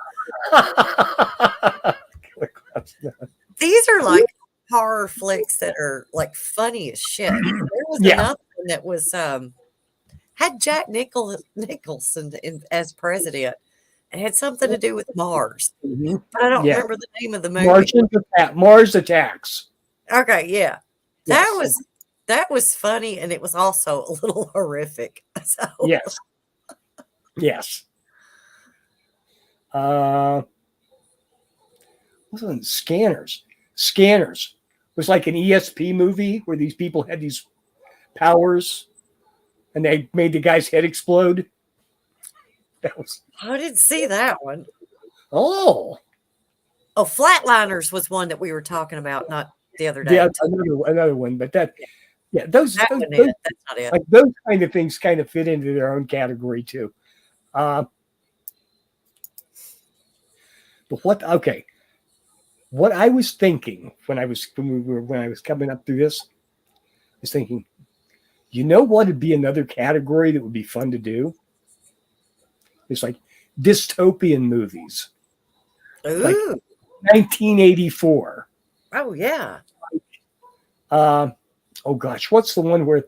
These are like horror flicks that are like funny as shit. There was Yeah. another one that was had Jack Nicholson as president. It had something to do with Mars, Mhm. but I don't Yeah. remember the name of the movie. Mars Attacks. Okay, yeah. Yes. That was funny, and it was also a little horrific. So Yes. Yes. What's on Scanners? Scanners was like an ESP movie where these people had these powers and they made the guy's head explode. That was I didn't see that one. oh Oh, Flatliners was one that we were talking about not the other day. yeah, another one. But that yeah, those That those, wasn't those it. That's not it. like those kind of things kind of fit into their own category too. But what okay. What I was thinking when I was coming up through this, I was thinking, you know what would be another category that would be fun to do? It's like dystopian movies, like Ooh. 1984. Oh yeah. Oh gosh, what's the one where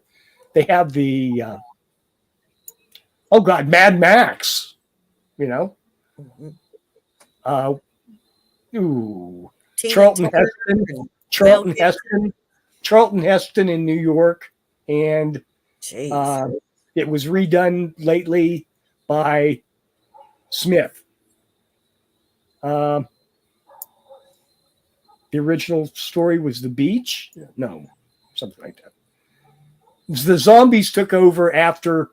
they have the oh god, Mad Max? You know, Mhm. ooh, Tina Charlton Turner Heston, and Charlton Mel Gibson. Heston, Charlton Heston in New York, and Jeez. it was redone lately by Smith. The original story was The Beach. No, something like that. The zombies took over after,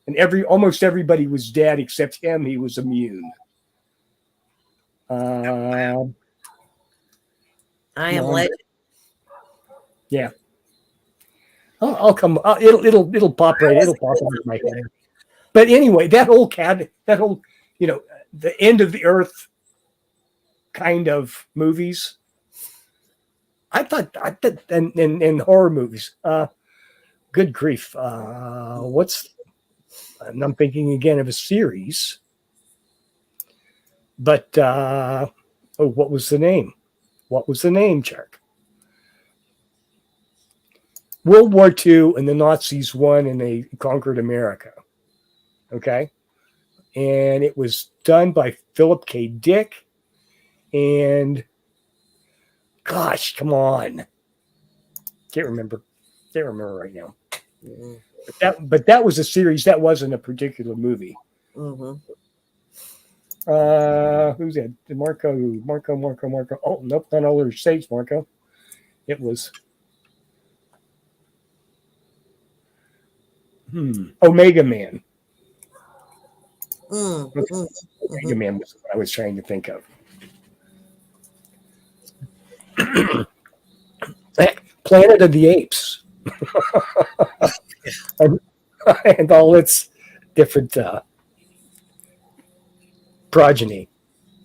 and almost everybody was dead except him. He was immune. I Am no, Legend. yeah. I'll come. It'll pop right. It'll pop into my head. But anyway, that whole the end of the earth kind of movies. I thought, and horror movies. Good grief. I'm thinking again of a series. But what was the name? What was the name, Chuck? World War II and the Nazis won and they conquered America. Okay. And it was done by Philip K. Dick. And gosh, come on. Can't remember right now. Mm-hmm. But that was a series. That wasn't a particular movie. Mm-hmm. Who's that? Marco. Oh, nope, not all their states, Marco. It was Omega Man. Mm, mm, Omega mhm. Man was what I was trying to think of. Planet of the Apes and, and all its different progeny.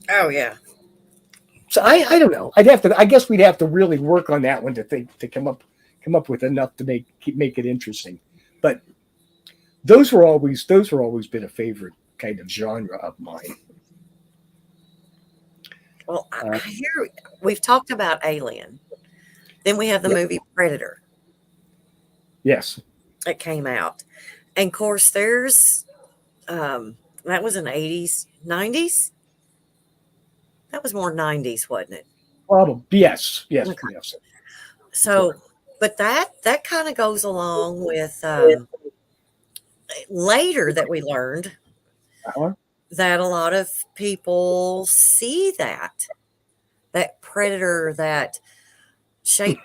Oh yeah. So I don't know. I'd have to. I guess we'd have to really work on that one to think to come up with enough to make it interesting. But those were always been a favorite kind of genre of mine. Well, Uh, I hear we've talked about Alien. Then we have the yeah, movie Predator yes, that came out. And of course there's that was in the 80s, 90s? That was more 90s, wasn't it? probably yes, yes, Okay. yes, So, sure. but that kind of goes along with later that we learned Uh-huh. that a lot of people see that predator, that shape.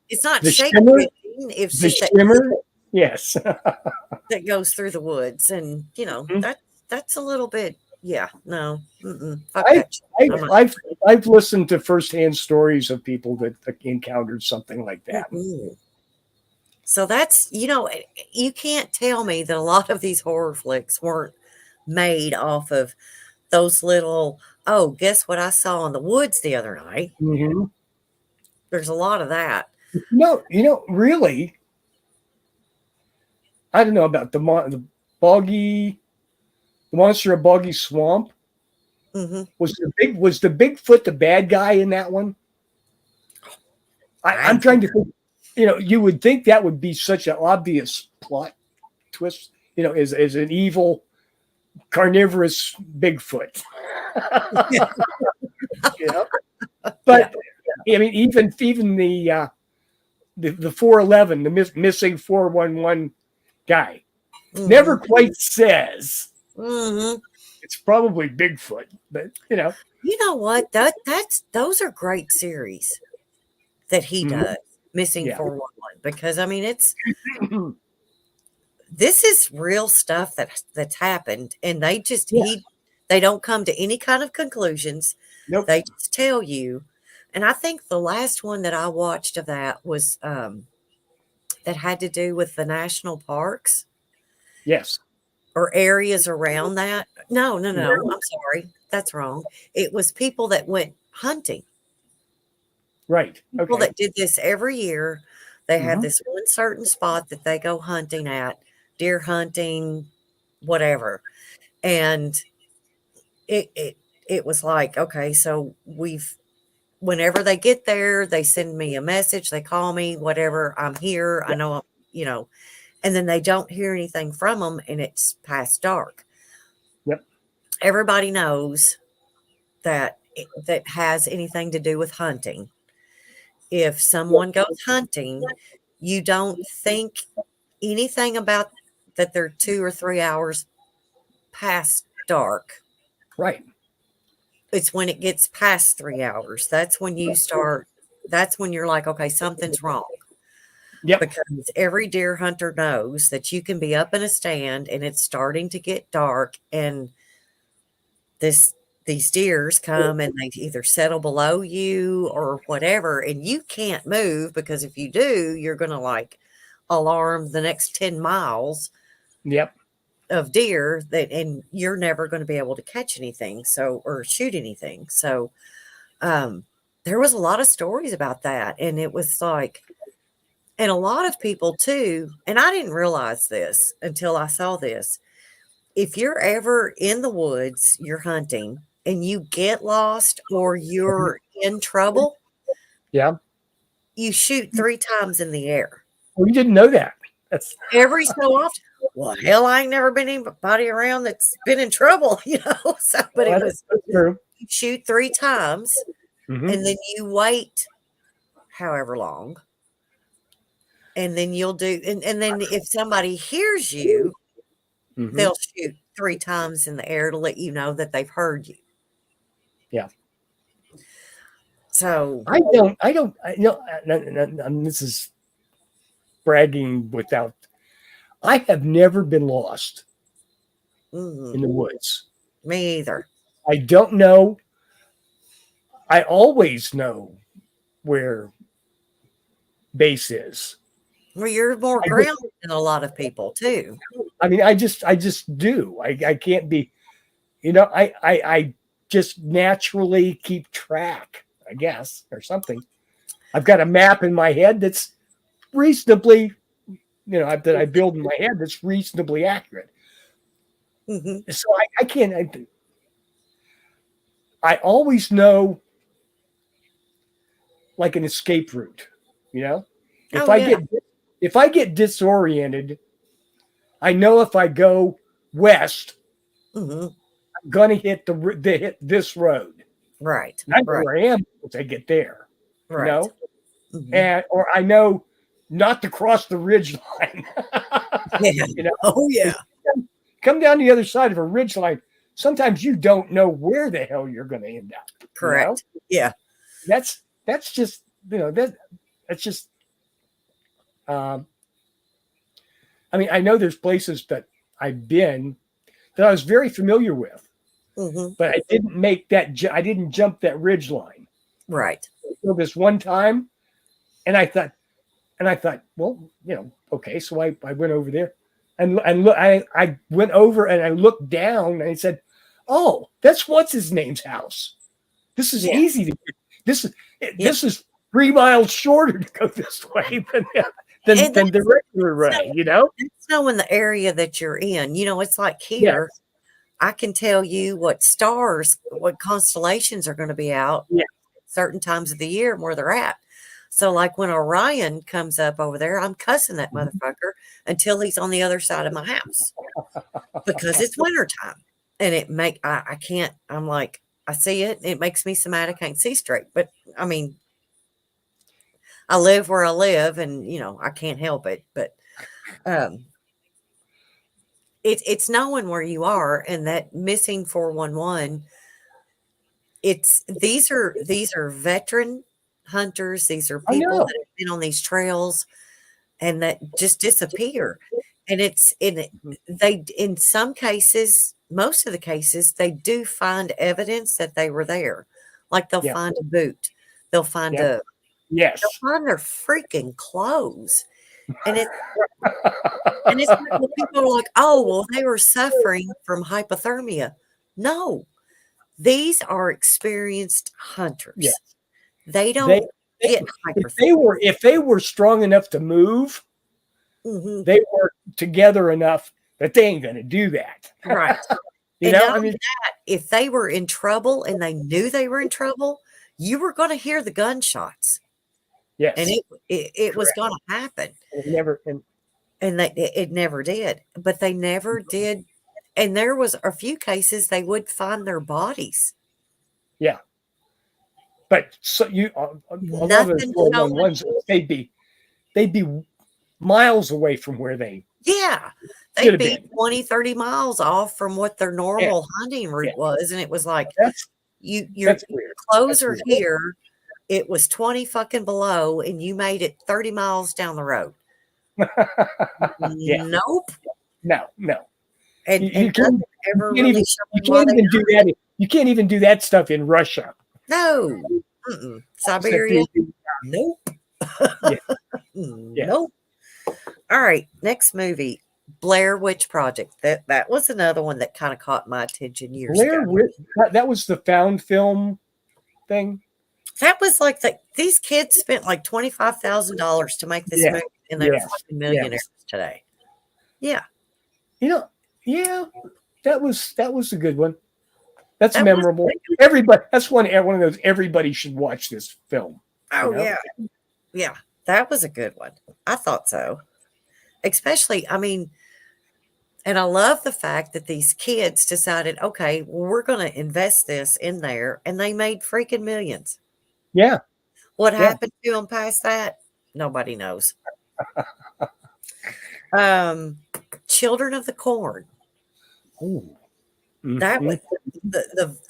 It's not The shape shimmer, shifting. It's the just that shimmer, yes. that goes through the woods, and that's a little bit. Yeah, no, fuck I, that. Shit. I I'm not. I've listened to firsthand stories of people that encountered something like that. Mm-mm. So that's you can't tell me that a lot of these horror flicks weren't made off of those little. Oh, guess what I saw in the woods the other night? Hmm. There's a lot of that. No, really, I don't know about boggy, the monster of Boggy Swamp. Hmm. Was the Bigfoot the bad guy in that one? I I'm trying to think. You would think that would be such an obvious plot twist. As an evil carnivorous Bigfoot. you know, yeah. but I mean, even the 411, the missing 411 guy, Hmm. never quite says Hmm. it's probably Bigfoot, but You know what? That's those are great series that he mhm, does. Missing yeah, 411, because I mean this is real stuff that's happened, and yeah, they don't come to any kind of conclusions. nope, They just tell you. And I think the last one that I watched of that was that had to do with the national parks yes, or areas around that. No, no, mhm, no. I'm sorry. That's wrong. It was people that went hunting. right, People okay, that did this every year. They have hmm, this one certain spot that they go hunting at, deer hunting, whatever. And it was like, okay, so we've whenever they get there, they send me a message, they call me, whatever, I'm here, I yeah, know, and then they don't hear anything from them, and it's past dark. yep, Everybody knows that has anything to do with hunting. If someone goes hunting, you don't think anything about that they're 2 or 3 hours past dark. right, It's when it gets past 3 hours. That's when you're like, okay, something's wrong. yep, Because every deer hunter knows that you can be up in a stand and it's starting to get dark, and this these deers come and they either settle below you or whatever, and you can't move, because if you do, you're gonna like alarm the next 10 miles yep, of deer, that and you're never going to be able to catch anything, so or shoot anything. So um there was a lot of stories about that, and it was like, and a lot of people too, and I didn't realize this until I saw this. If you're ever in the woods, you're hunting, and you get lost or mhm, you're in trouble, yeah. you shoot 3 times in the air. Well, you didn't know that. That's Every so often. Well, hell, I ain't never been anybody around that's been in trouble, So, but well, it was, that's true. you shoot 3 times, Hmm. and then you wait however long, and then you'll do, and then if somebody hears you, Hmm. they'll shoot 3 times in the air to let you know that they've heard you. Yeah. So, I don't, I know, and this is bragging without. I have never been lost Mhm. in the woods. Me either. I don't know. I always know where base is. Well, you're more I just, grounded than a lot of people too. I mean, I just do. I can't be, I just naturally keep track, I guess, or something. I've got a map in my head that's reasonably, that I build in my head that's reasonably accurate. Hmm. So I can't, I always know like an escape route, you know? If Oh I yeah. get, if I get disoriented, I know if I go west, Hmm. I'm gonna hit this road. Right. And I know Right. where I am once I get there, you Right. know, Hmm. and or I know not to cross the ridge line. Yeah. you know, Oh if yeah. you come down the other side of a ridge line, sometimes you don't know where the hell you're going to end up. You know, Correct. Yeah. that's just that's just. Um, I mean, I know there's places that I've been that I was very familiar with, Hmm. but I didn't make that. I didn't jump that ridge line. Right. So this one time, and I thought, well, okay. So I went over there, and look, I went over and I looked down, and I said, oh, that's what's his name's house. This is Yeah. easy to get. This is Yeah. this is 3 miles shorter to go this way And than the regular way. that's knowing the area that you're in. It's like Yes, here, I can tell you what stars, what constellations are going to be out yeah, certain times of the year and where they're at. So, like when Orion comes up over there, I'm cussing that motherfucker until he's on the other side of my house because it's wintertime. And I can't, I'm like, I see it. It makes me so mad I can't see straight. But I mean, I live where I live and, I can't help it. But um, it's knowing where you are and that missing 411. These are veteran hunters. These are I people know. that have been on these trails and that just disappear. And they, in some cases, most of the cases, they do find evidence that they were there. Like they'll Yeah, find a boot, they'll find yeah, a, they'll yes, find their freaking clothes. And it's like when people are like, oh, well, they were suffering from hypothermia. No, these are experienced yeah. hunters. They They, don't they get hypothermia. if they were strong enough to move, Mhm. they were together enough that they ain't going to do that. Right. And I not only mean, that, if they were in trouble and they knew they were in trouble, you were gonna hear the gunshots, and yes, it was correct. gonna happen, And never, and and it never did, but they never did, and there was a few cases they would find their bodies. yeah. But so a lot of those Nothing showing. 411s, they'd be miles away from where they Yeah. should They'd have be been. 20, 30 miles off from what their Yeah, normal hunting yeah. route was, and it was like, That's your that's weird. clothes That's are weird. here, it was 20 fucking below, and you made it 30 miles down the road. Yeah. Nope, No, no. and You nothing can't ever you can't really even you showing why can't they even do that. You can't even do that stuff in Russia. no. Mm-mm. Except Siberia? Nope. yeah, yeah. Nope. Alright, next movie, Blair Witch Project. That was another one that kinda caught my attention years ago. Blair Witch, that was the found film thing. That was like these kids spent like $25,000 to make this Yeah. movie, and they're Yes. fucking Yes. millionaires today. Yeah, You know, yeah, that was a good one. That's that was memorable. Everybody, that's one of those everybody should watch this film. You oh, know, yeah. Yeah, that was a good one. I thought so. Especially, I mean, and I love the fact that these kids decided, okay, well, we're gonna invest this in there, and they made freaking millions. yeah, What yeah. happened to them past that? Nobody knows. Um, Children of the Corn. Ooh. That Mhm. was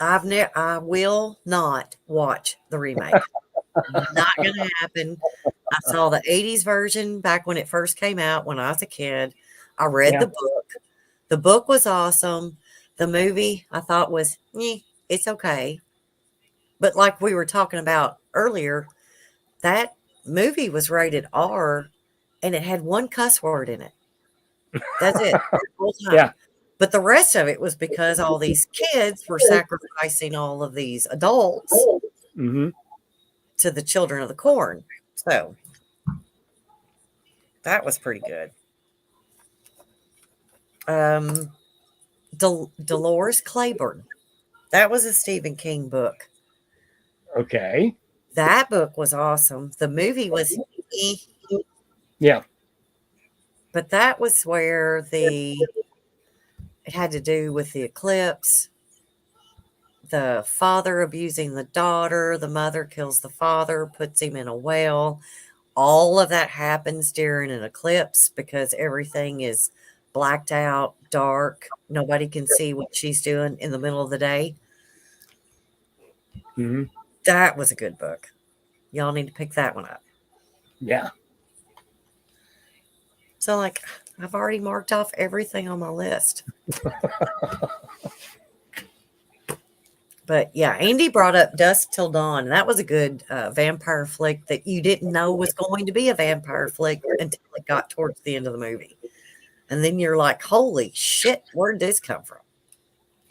I will not watch the remake. Not gonna happen. I saw the '80s version back when it first came out when I was a kid. I read Yeah. the book. The book was awesome. The movie I thought was, it's okay. But like we were talking about earlier, that movie was rated R and it had one cuss word in it. That's it the whole Yeah. time. But the rest of it was because all these kids were sacrificing all of these adults Hmm. to the children of the corn. So that was pretty good. Um, Dolores Claiborne. That was a Stephen King book. Okay. That book was awesome. The movie was, eh, Yeah. but that was where it had to do with the eclipse, the father abusing the daughter, the mother kills the father, puts him in a well. All of that happens during an eclipse because everything is blacked out, dark. Nobody can see what she's doing in the middle of the day. Hmm. That was a good book. Y'all need to pick that one up. Yeah. So, like, I've already marked off everything on my list. But yeah, Andy brought up Dusk Till Dawn. And that was a good vampire flick that you didn't know was going to be a vampire flick until it got towards the end of the movie. And then you're like, holy shit, where did this come from?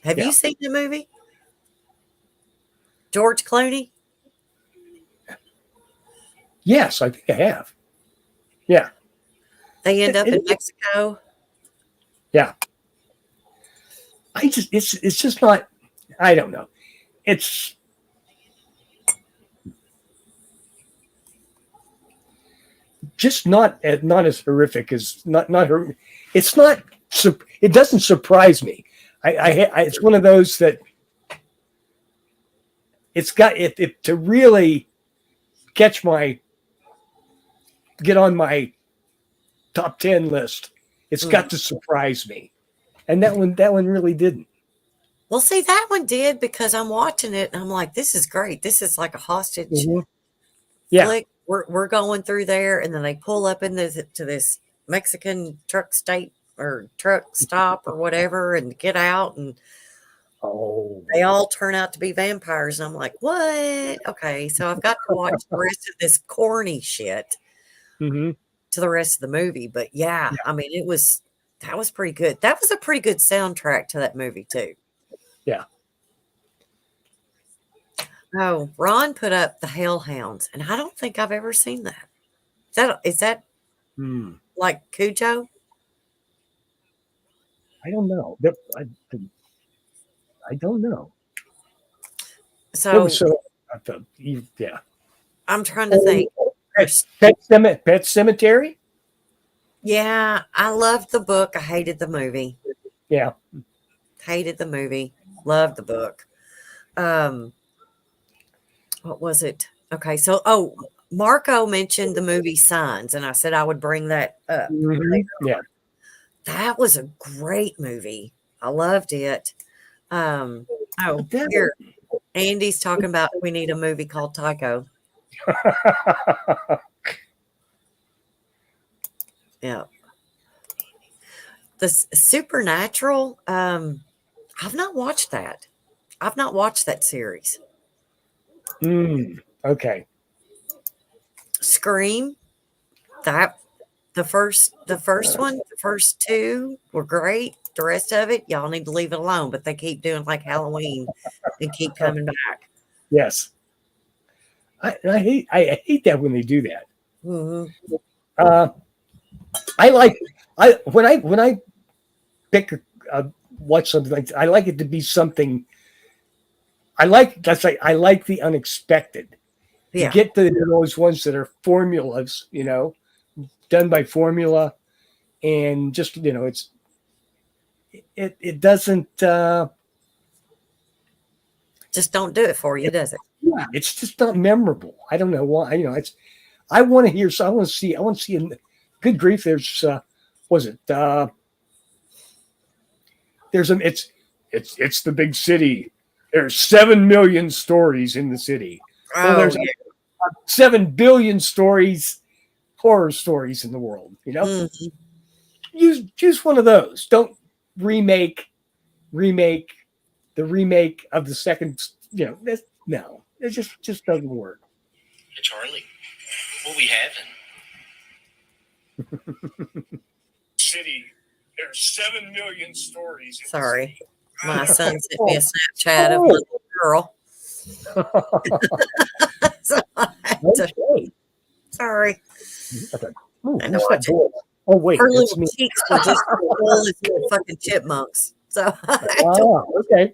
Have Yeah. you seen the movie? George Clooney? Yes, I think I have. Yeah. They end up in It- Mexico. yeah. It's just not. I don't know. It's just not as horrific as not her. It's not. It doesn't surprise me. It's one of those that it's got it to really catch my get on my top 10 list. It's Mm. got to surprise me, and that one really didn't. Well, see, that one did because I'm watching it and I'm like, this is great. This is like a hostage Mhm. Yeah. flick. We're going through there, and then they pull up in this to this Mexican truck state or truck stop or whatever, and get out, and Oh. they all turn out to be vampires. And I'm like, what? Okay, so I've got to watch the rest of this corny shit Hmm. to the rest of the movie. But yeah, Yeah. I mean, that was pretty good. That was a pretty good soundtrack to that movie too. Yeah. Oh, Ron put up the Hellhounds, and I don't think I've ever seen that. Is that Hmm. like Cujo? I don't know. I don't know. It was So so. Yeah. I'm trying to think. There's Pet Cemetery. Yeah, I loved the book. I hated the movie. Yeah. Hated the movie. Loved the book. Um, what was it? Okay, so Marco mentioned the movie Signs, and I said I would bring that up. Mhm. Yeah. That was a great movie. I loved it. Um, oh, That- here, Andy's talking about we need a movie called Tycho. Yeah. The Supernatural, I've not watched that. I've not watched that series. Okay. Scream, that the first one, the first two were great. The rest of it, y'all need to leave it alone. But they keep doing like Halloween and keep coming back. Yes. I hate that when they do that. Hmm. Uh, I like when I pick watch something like I like it to be something. I like the unexpected. You Yeah, get to those ones that are formulas, done by formula, and just it doesn't. just don't do it for you, does it? Yeah, it's just not memorable. I don't know why. It's. I want to hear. So I want to see. I want to see. Good grief! There's. Was it? There's an. It's the big city. There's 7 million stories in the city. Well, Oh there's yeah. 7 billion stories, horror stories in the world. Mhm. choose one of those. Don't remake the remake of the second. You know, no, it just doesn't work. Hey, Charlie, what we having? City. There's 7 million stories. Sorry. My son sent me a Snapchat of my little girl. So I had to, Okay. sorry. Okay. Ooh, I know who's I that boy? Oh wait, Her that's little me. cheeks were just full as fucking chipmunks. So I had to, Ah, okay.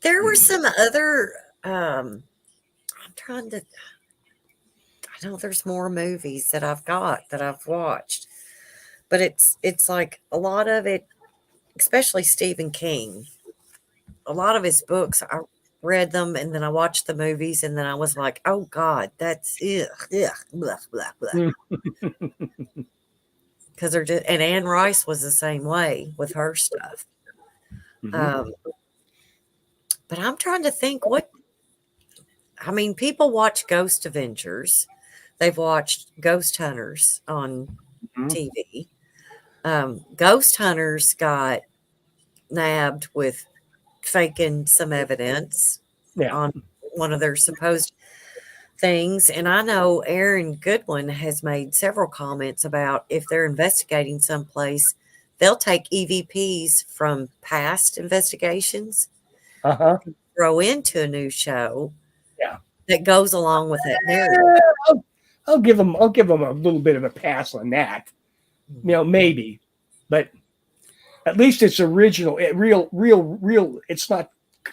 there were some other I'm trying to I know there's more movies that I've got that I've watched. But it's like a lot of it, especially Stephen King. A lot of his books, I read them and then I watched the movies and then I was like, oh God, that's blah blah blah. Mm. Because they're just, and Anne Rice was the same way with her stuff. Mhm. But I'm trying to think I mean, people watch Ghost Avengers. They've watched Ghost Hunters on Mhm. TV. Ghost Hunters got nabbed with faking some evidence Yeah. on one of their supposed things. And I know Aaron Goodwin has made several comments about if they're investigating someplace, they'll take EVPs from past investigations, Uh-huh. throw into a new show Yeah. that goes along with that narrative. I'll give them a little bit of a pass on that. You know, maybe, but at least it's original, real. It's not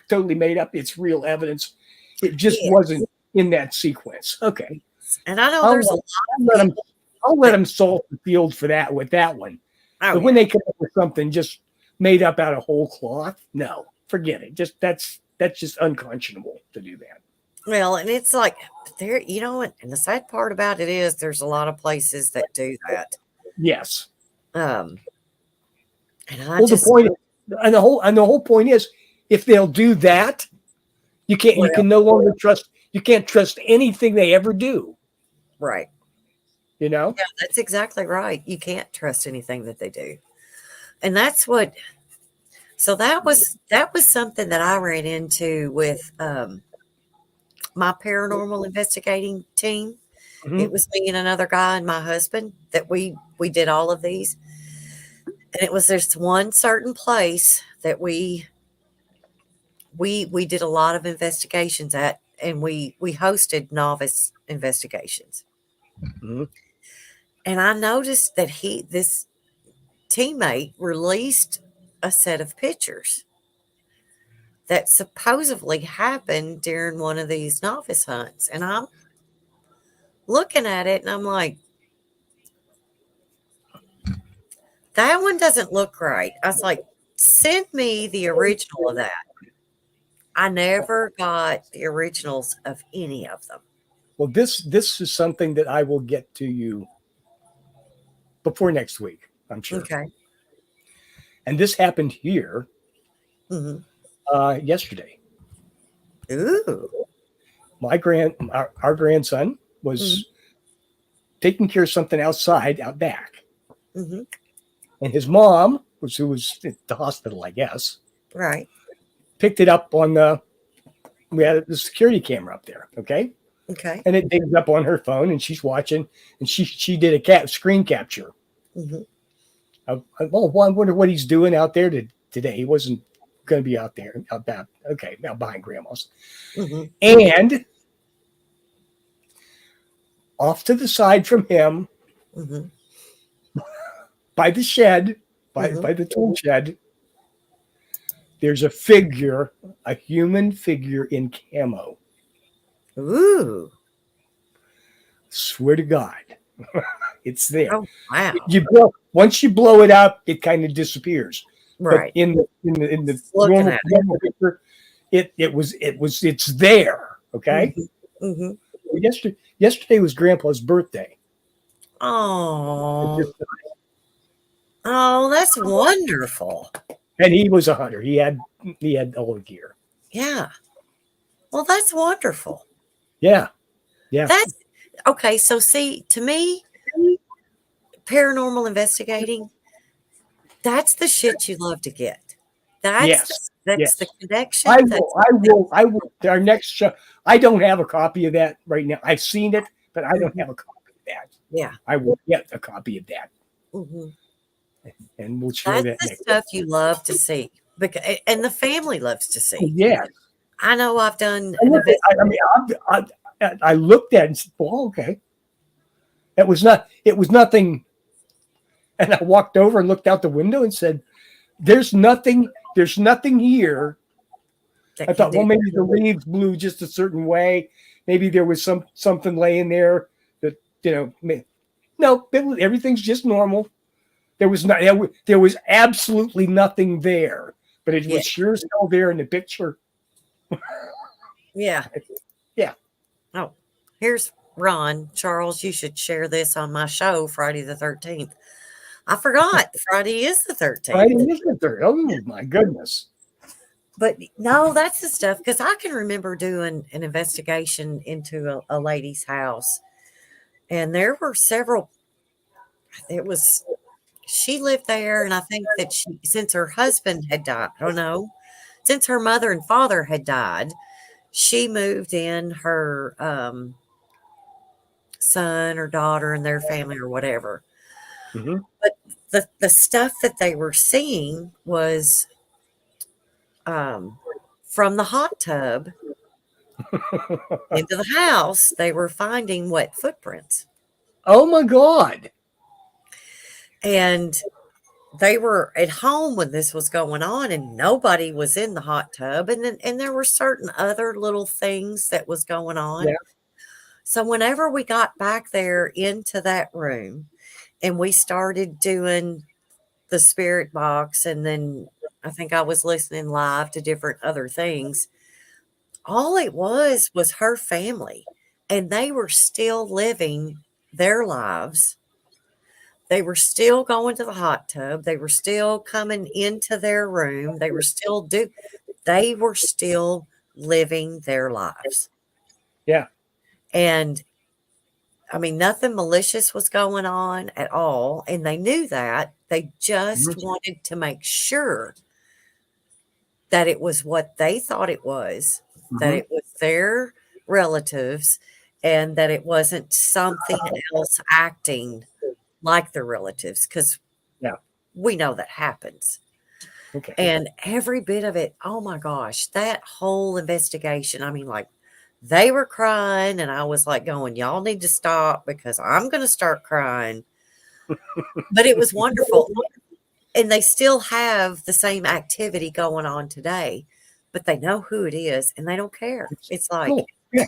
totally made up. It's real evidence. It just Yeah. wasn't in that sequence. Okay, And I know I'll, there's a lot I'll let them. people I'll let them salt the field for that with that one. oh, But when they come up with something just made up out of whole cloth, no, forget it. Just that's just unconscionable to do that. well, and it's like there, you know what? And the sad part about it is there's a lot of places that do that. Yes. And I Well, just the whole point is, if they'll do that, you can no longer trust. You can't trust anything they ever do. right. You know. Yeah, that's exactly right. You can't trust anything that they do. And that's what so that was something that I ran into with my paranormal investigating team. Mhm. It was me and another guy and my husband that we did all of these. And it was this one certain place that we did a lot of investigations at, and we hosted novice investigations. Mhm. And I noticed that this teammate released a set of pictures that supposedly happened during one of these novice hunts. And I'm looking at it and I'm like, that one doesn't look right. I was like, send me the original of that. I never got the originals of any of them. Well, this is something that I will get to you before next week, I'm sure. Okay. And this happened here Hmm. yesterday. Ooh. Our grandson was taking care of something outside, out back, Hmm. and his mom, who was at the hospital, I guess, Right. picked it up on we had the security camera up there, okay, Okay. and it digs up on her phone, and she's watching, and she did a screen capture. Hmm. I wonder what he's doing out there today. He wasn't going to be out there, out behind grandma's, Hmm. and off to the side from him, Hmm. by the shed, by Mhm. the tool shed, there's a human figure in camo. Ooh. Swear to God, it's there. Oh, wow. Once you blow it up, it kind of disappears. Right. But in the Looking at normal picture, it's there. Okay. Hmm. Yesterday was Grandpa's birthday. Oh. Oh, that's wonderful. And he was a hunter. He had all the gear. Yeah. Well, that's wonderful. Yeah. Yeah. That's okay. So, see, to me, paranormal investigating, that's the shit you love to get. Yes. That's the Yes. connection. I will. Our next show. I don't have a copy of that right now. I've seen it, but I don't have a copy of that. Yeah. I will get a copy of that, Hmm. and we'll share That's that the next. stuff you love to see, because, and the family loves to see. Yes. I know I've done I, an looked event. at- I mean, I looked at it and said, "Well, okay." It was not. It was nothing. And I walked over and looked out the window and said, "There's nothing. There's nothing here." That I can thought, well, do. maybe the leaves blew just a certain way. Maybe there was something laying there that no, everything's just normal. There was not. There was absolutely nothing there, but it Yeah. was sure as hell there in the picture. Yeah. Yeah. Oh, here's Ron. Charles, you should share this on my show, Friday the 13th. I forgot. Friday is the 13th. Right? Isn't there? Oh my goodness. But no, that's the stuff, because I can remember doing an investigation into a lady's house, and there were several. She lived there, and I think that since her husband had died, I don't know, since her mother and father had died, she moved in her son or daughter and their family or whatever. Mm-hmm. But the stuff that they were seeing was from the hot tub into the house. They were finding wet footprints, Oh my God. and they were at home when this was going on, and nobody was in the hot tub, and there were certain other little things that was going on. Yeah. So whenever we got back there into that room and we started doing the spirit box, and then I think I was listening live to different other things, all it was her family, and they were still living their lives. They were still going to the hot tub. They were still coming into their room. They were still living their lives. Yeah. And I mean, nothing malicious was going on at all. And they knew that. They just wanted to make sure that it was what they thought it was, that it was their relatives, and that it wasn't something else acting like their relatives, because Yeah. we know that happens. Okay. And every bit of it, oh my gosh, that whole investigation. I mean, like, they were crying, and I was like going, y'all need to stop, because I'm going to start crying. But it was wonderful. And they still have the same activity going on today, but they know who it is and they don't care. It's like, Cool. Yeah.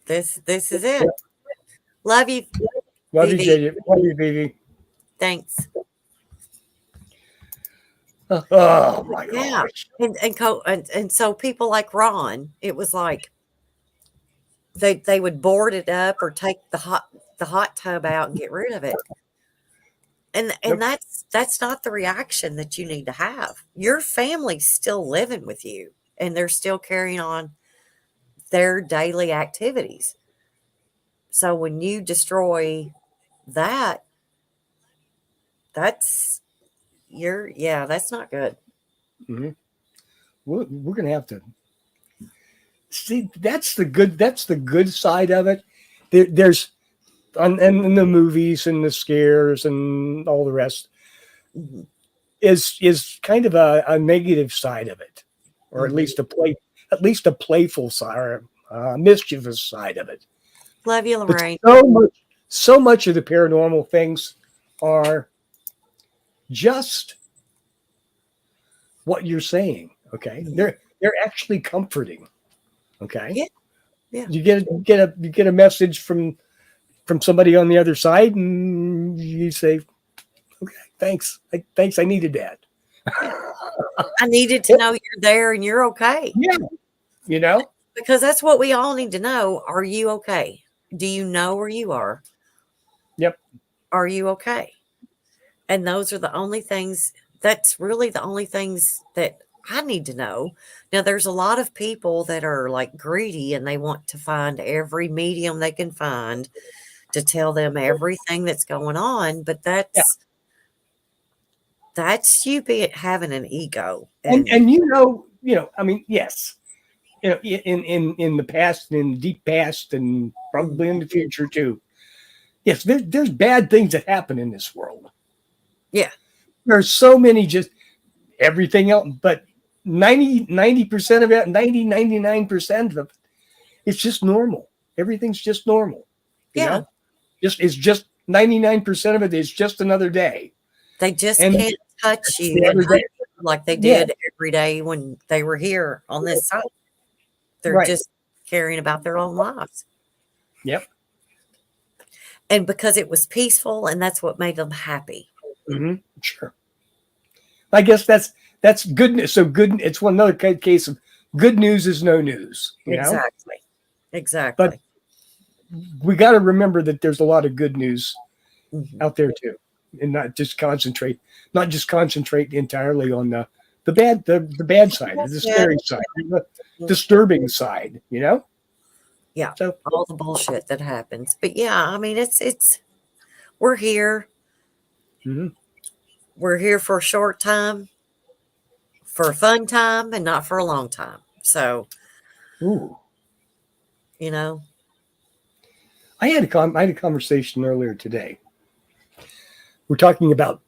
this is it. Love you. Love you, Vivi. JJ. Love you, Vivi. Thanks. Oh my Yeah. gosh. And so people like Ron, it was like they would board it up or take the hot tub out and get rid of it. And Nope. that's not the reaction that you need to have. Your family's still living with you, and they're still carrying on their daily activities. So when you destroy that, that's not good. Mm-hmm. We're gonna have to see. That's the good side of it. There's and in the movies and the scares and all the rest Mhm. is kind of a negative side of it, or Mhm. at least a playful side or a mischievous side of it. Love you, But Lorraine. so much of the paranormal things are just what you're saying. Okay, they're actually comforting. Okay, Yeah. you get a message from somebody on the other side, and you say, "Okay, thanks, I needed that." I needed to know you're there and you're okay. Yeah, you know. Because that's what we all need to know. Are you okay? Do you know where you are? Yep. Are you okay? And those are the only things, that's really the only things that I need to know. Now, there's a lot of people that are like greedy, and they want to find every medium they can find to tell them everything that's going on, but that's you having an ego. And I mean, yes, in the past, in the deep past, and probably in the future too. Yes, there's bad things that happen in this world. Yeah. There's so many, just everything else, but 90% of it, 99% of it, it's just normal. Everything's just normal. You Yeah. know? It's just 99% of it is just another day. They just And can't touch you every day. like they did every day when they were here on this side. They're just caring about their own lives. Yep. And because it was peaceful, and that's what made them happy. Mm-hmm. Sure. I guess that's goodness. So good. It's one another case of good news is no news. Exactly. Exactly. But we got to remember that there's a lot of good news out there too, and not just concentrate entirely on the bad side, the scary side, the disturbing side. Yeah. So all the bullshit that happens. But yeah, I mean, it's we're here. Mm-hmm. We're here for a short time, for a fun time, and not for a long time. So, ooh. I had a conversation earlier today. We're talking about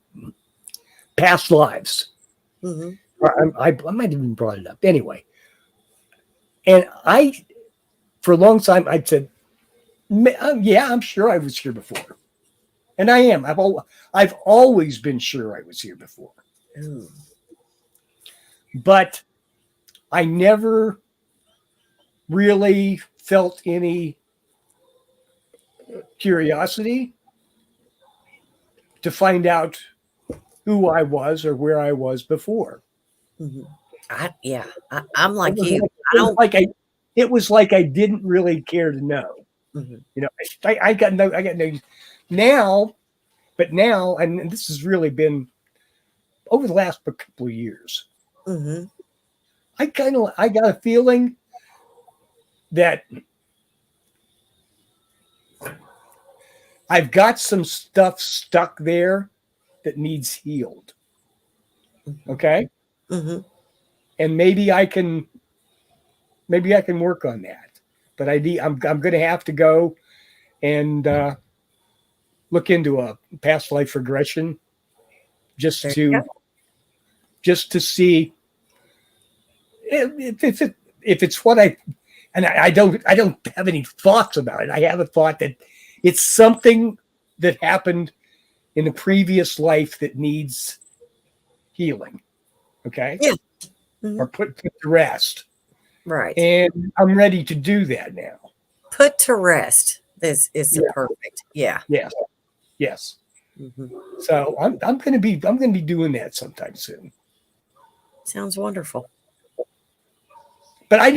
past lives. Mm-hmm. I might have even brought it up anyway. And for a long time, I said, "Yeah, I'm sure I was here before," and I am. I've always been sure I was here before. Ooh. But I never really felt any curiosity to find out who I was or where I was before. Mm-hmm. I'm like you. It was like I didn't really care to know. Mm-hmm. I got no now, but now, and this has really been over the last couple of years. Mm-hmm. I got a feeling that I've got some stuff stuck there that needs healed. Okay. Mm-hmm. And maybe I can work on that, but I'm going to have to go and look into a past life regression just to see if it's what I don't have any thoughts about it. I have a thought that it's something that happened in a previous life that needs healing. Okay. Yeah. Mm-hmm. Or put to rest. Right. And I'm ready to do that now. Put to rest. This is perfect. Yeah. Yes. Mm-hmm. So I'm going to be doing that sometime soon. Sounds wonderful. But I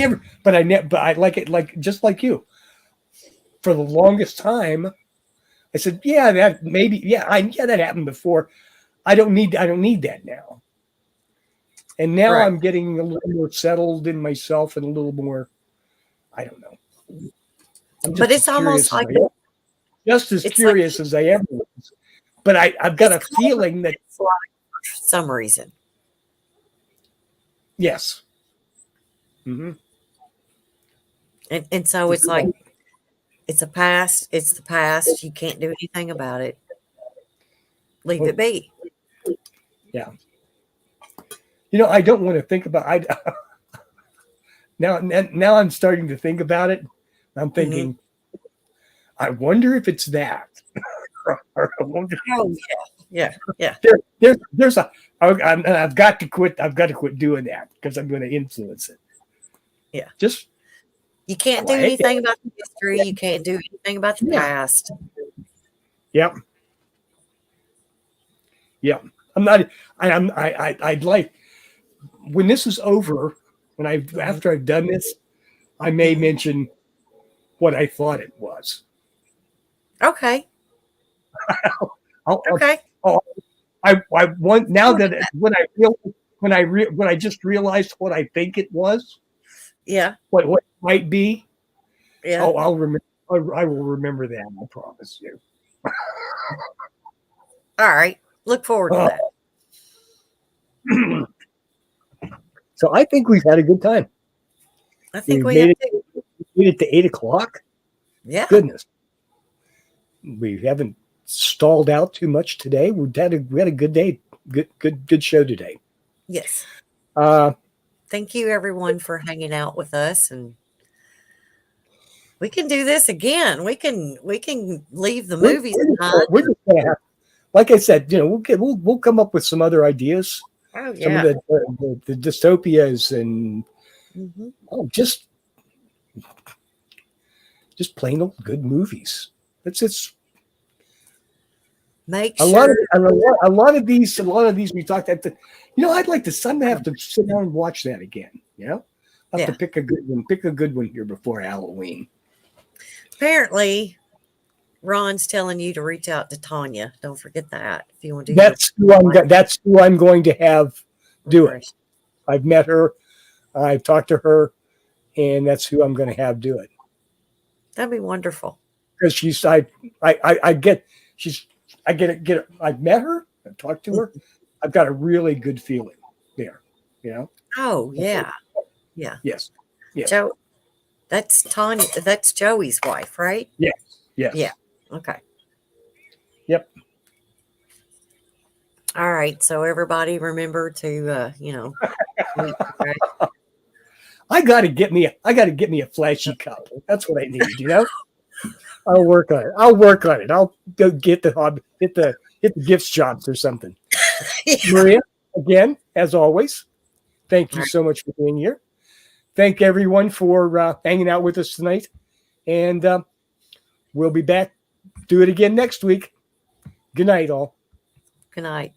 like it, like just like you. For the longest time, I said, yeah, that happened before. I don't need that now. And now I'm getting a little more settled in myself and a little more, I don't know. But it's almost like just as curious as I ever was. But I've got a feeling that for some reason. Yes. Mm-hmm. And so it's like, it's the past. You can't do anything about it. Leave it be. Yeah. I don't want to think about now I'm starting to think about it. I'm thinking, I wonder if it's that. Yeah. There's I've got to quit doing that because I'm going to influence it. Yeah. Just you can't do anything about the history. You can't do anything about the past. Yep. I'd like, when this is over, after I've done this, I may mention what I thought it was. Okay. Okay. I want now that when I just realized what I think it was. Yeah. What it might be. Yeah. I'll I will remember that. I promise you. All right. Look forward to that. So I think we've had a good time. I think We've we have to. made it to 8:00. Yeah. Goodness, we haven't stalled out too much today. We had a good day. Good show today. Yes. Uh, Thank you, everyone, for hanging out with us, and we can do this again. We can leave the movies behind. we're just gonna have, like I said, we'll come up with some other ideas. Oh Some of yeah. the dystopias and just plain old good movies. It's Make a sure. lot of these we talked at the. I'd like to someday have to sit down and watch that again. Have Yeah. to pick a good one here before Halloween. Apparently, Ron's telling you to reach out to Tanya. Don't forget that if you want to do. That's who I'm going to have do it. I've met her, I've talked to her, and that's who I'm going to have do it. That'd be wonderful. Because I've met her, I've talked to her, I've got a really good feeling there. Oh yeah, yeah. Yes. Joe, that's Tanya. That's Joey's wife, right? Yes. Yeah. Okay. Yep. All right. So everybody, remember to meet, right? I gotta get me a flashy cup. That's what I need. I'll work on it. I'll go get the gift shops or something. Maria, again, as always, thank you so much for being here. Thank everyone for hanging out with us tonight, and we'll be back. Do it again next week. Good night, all. Good night.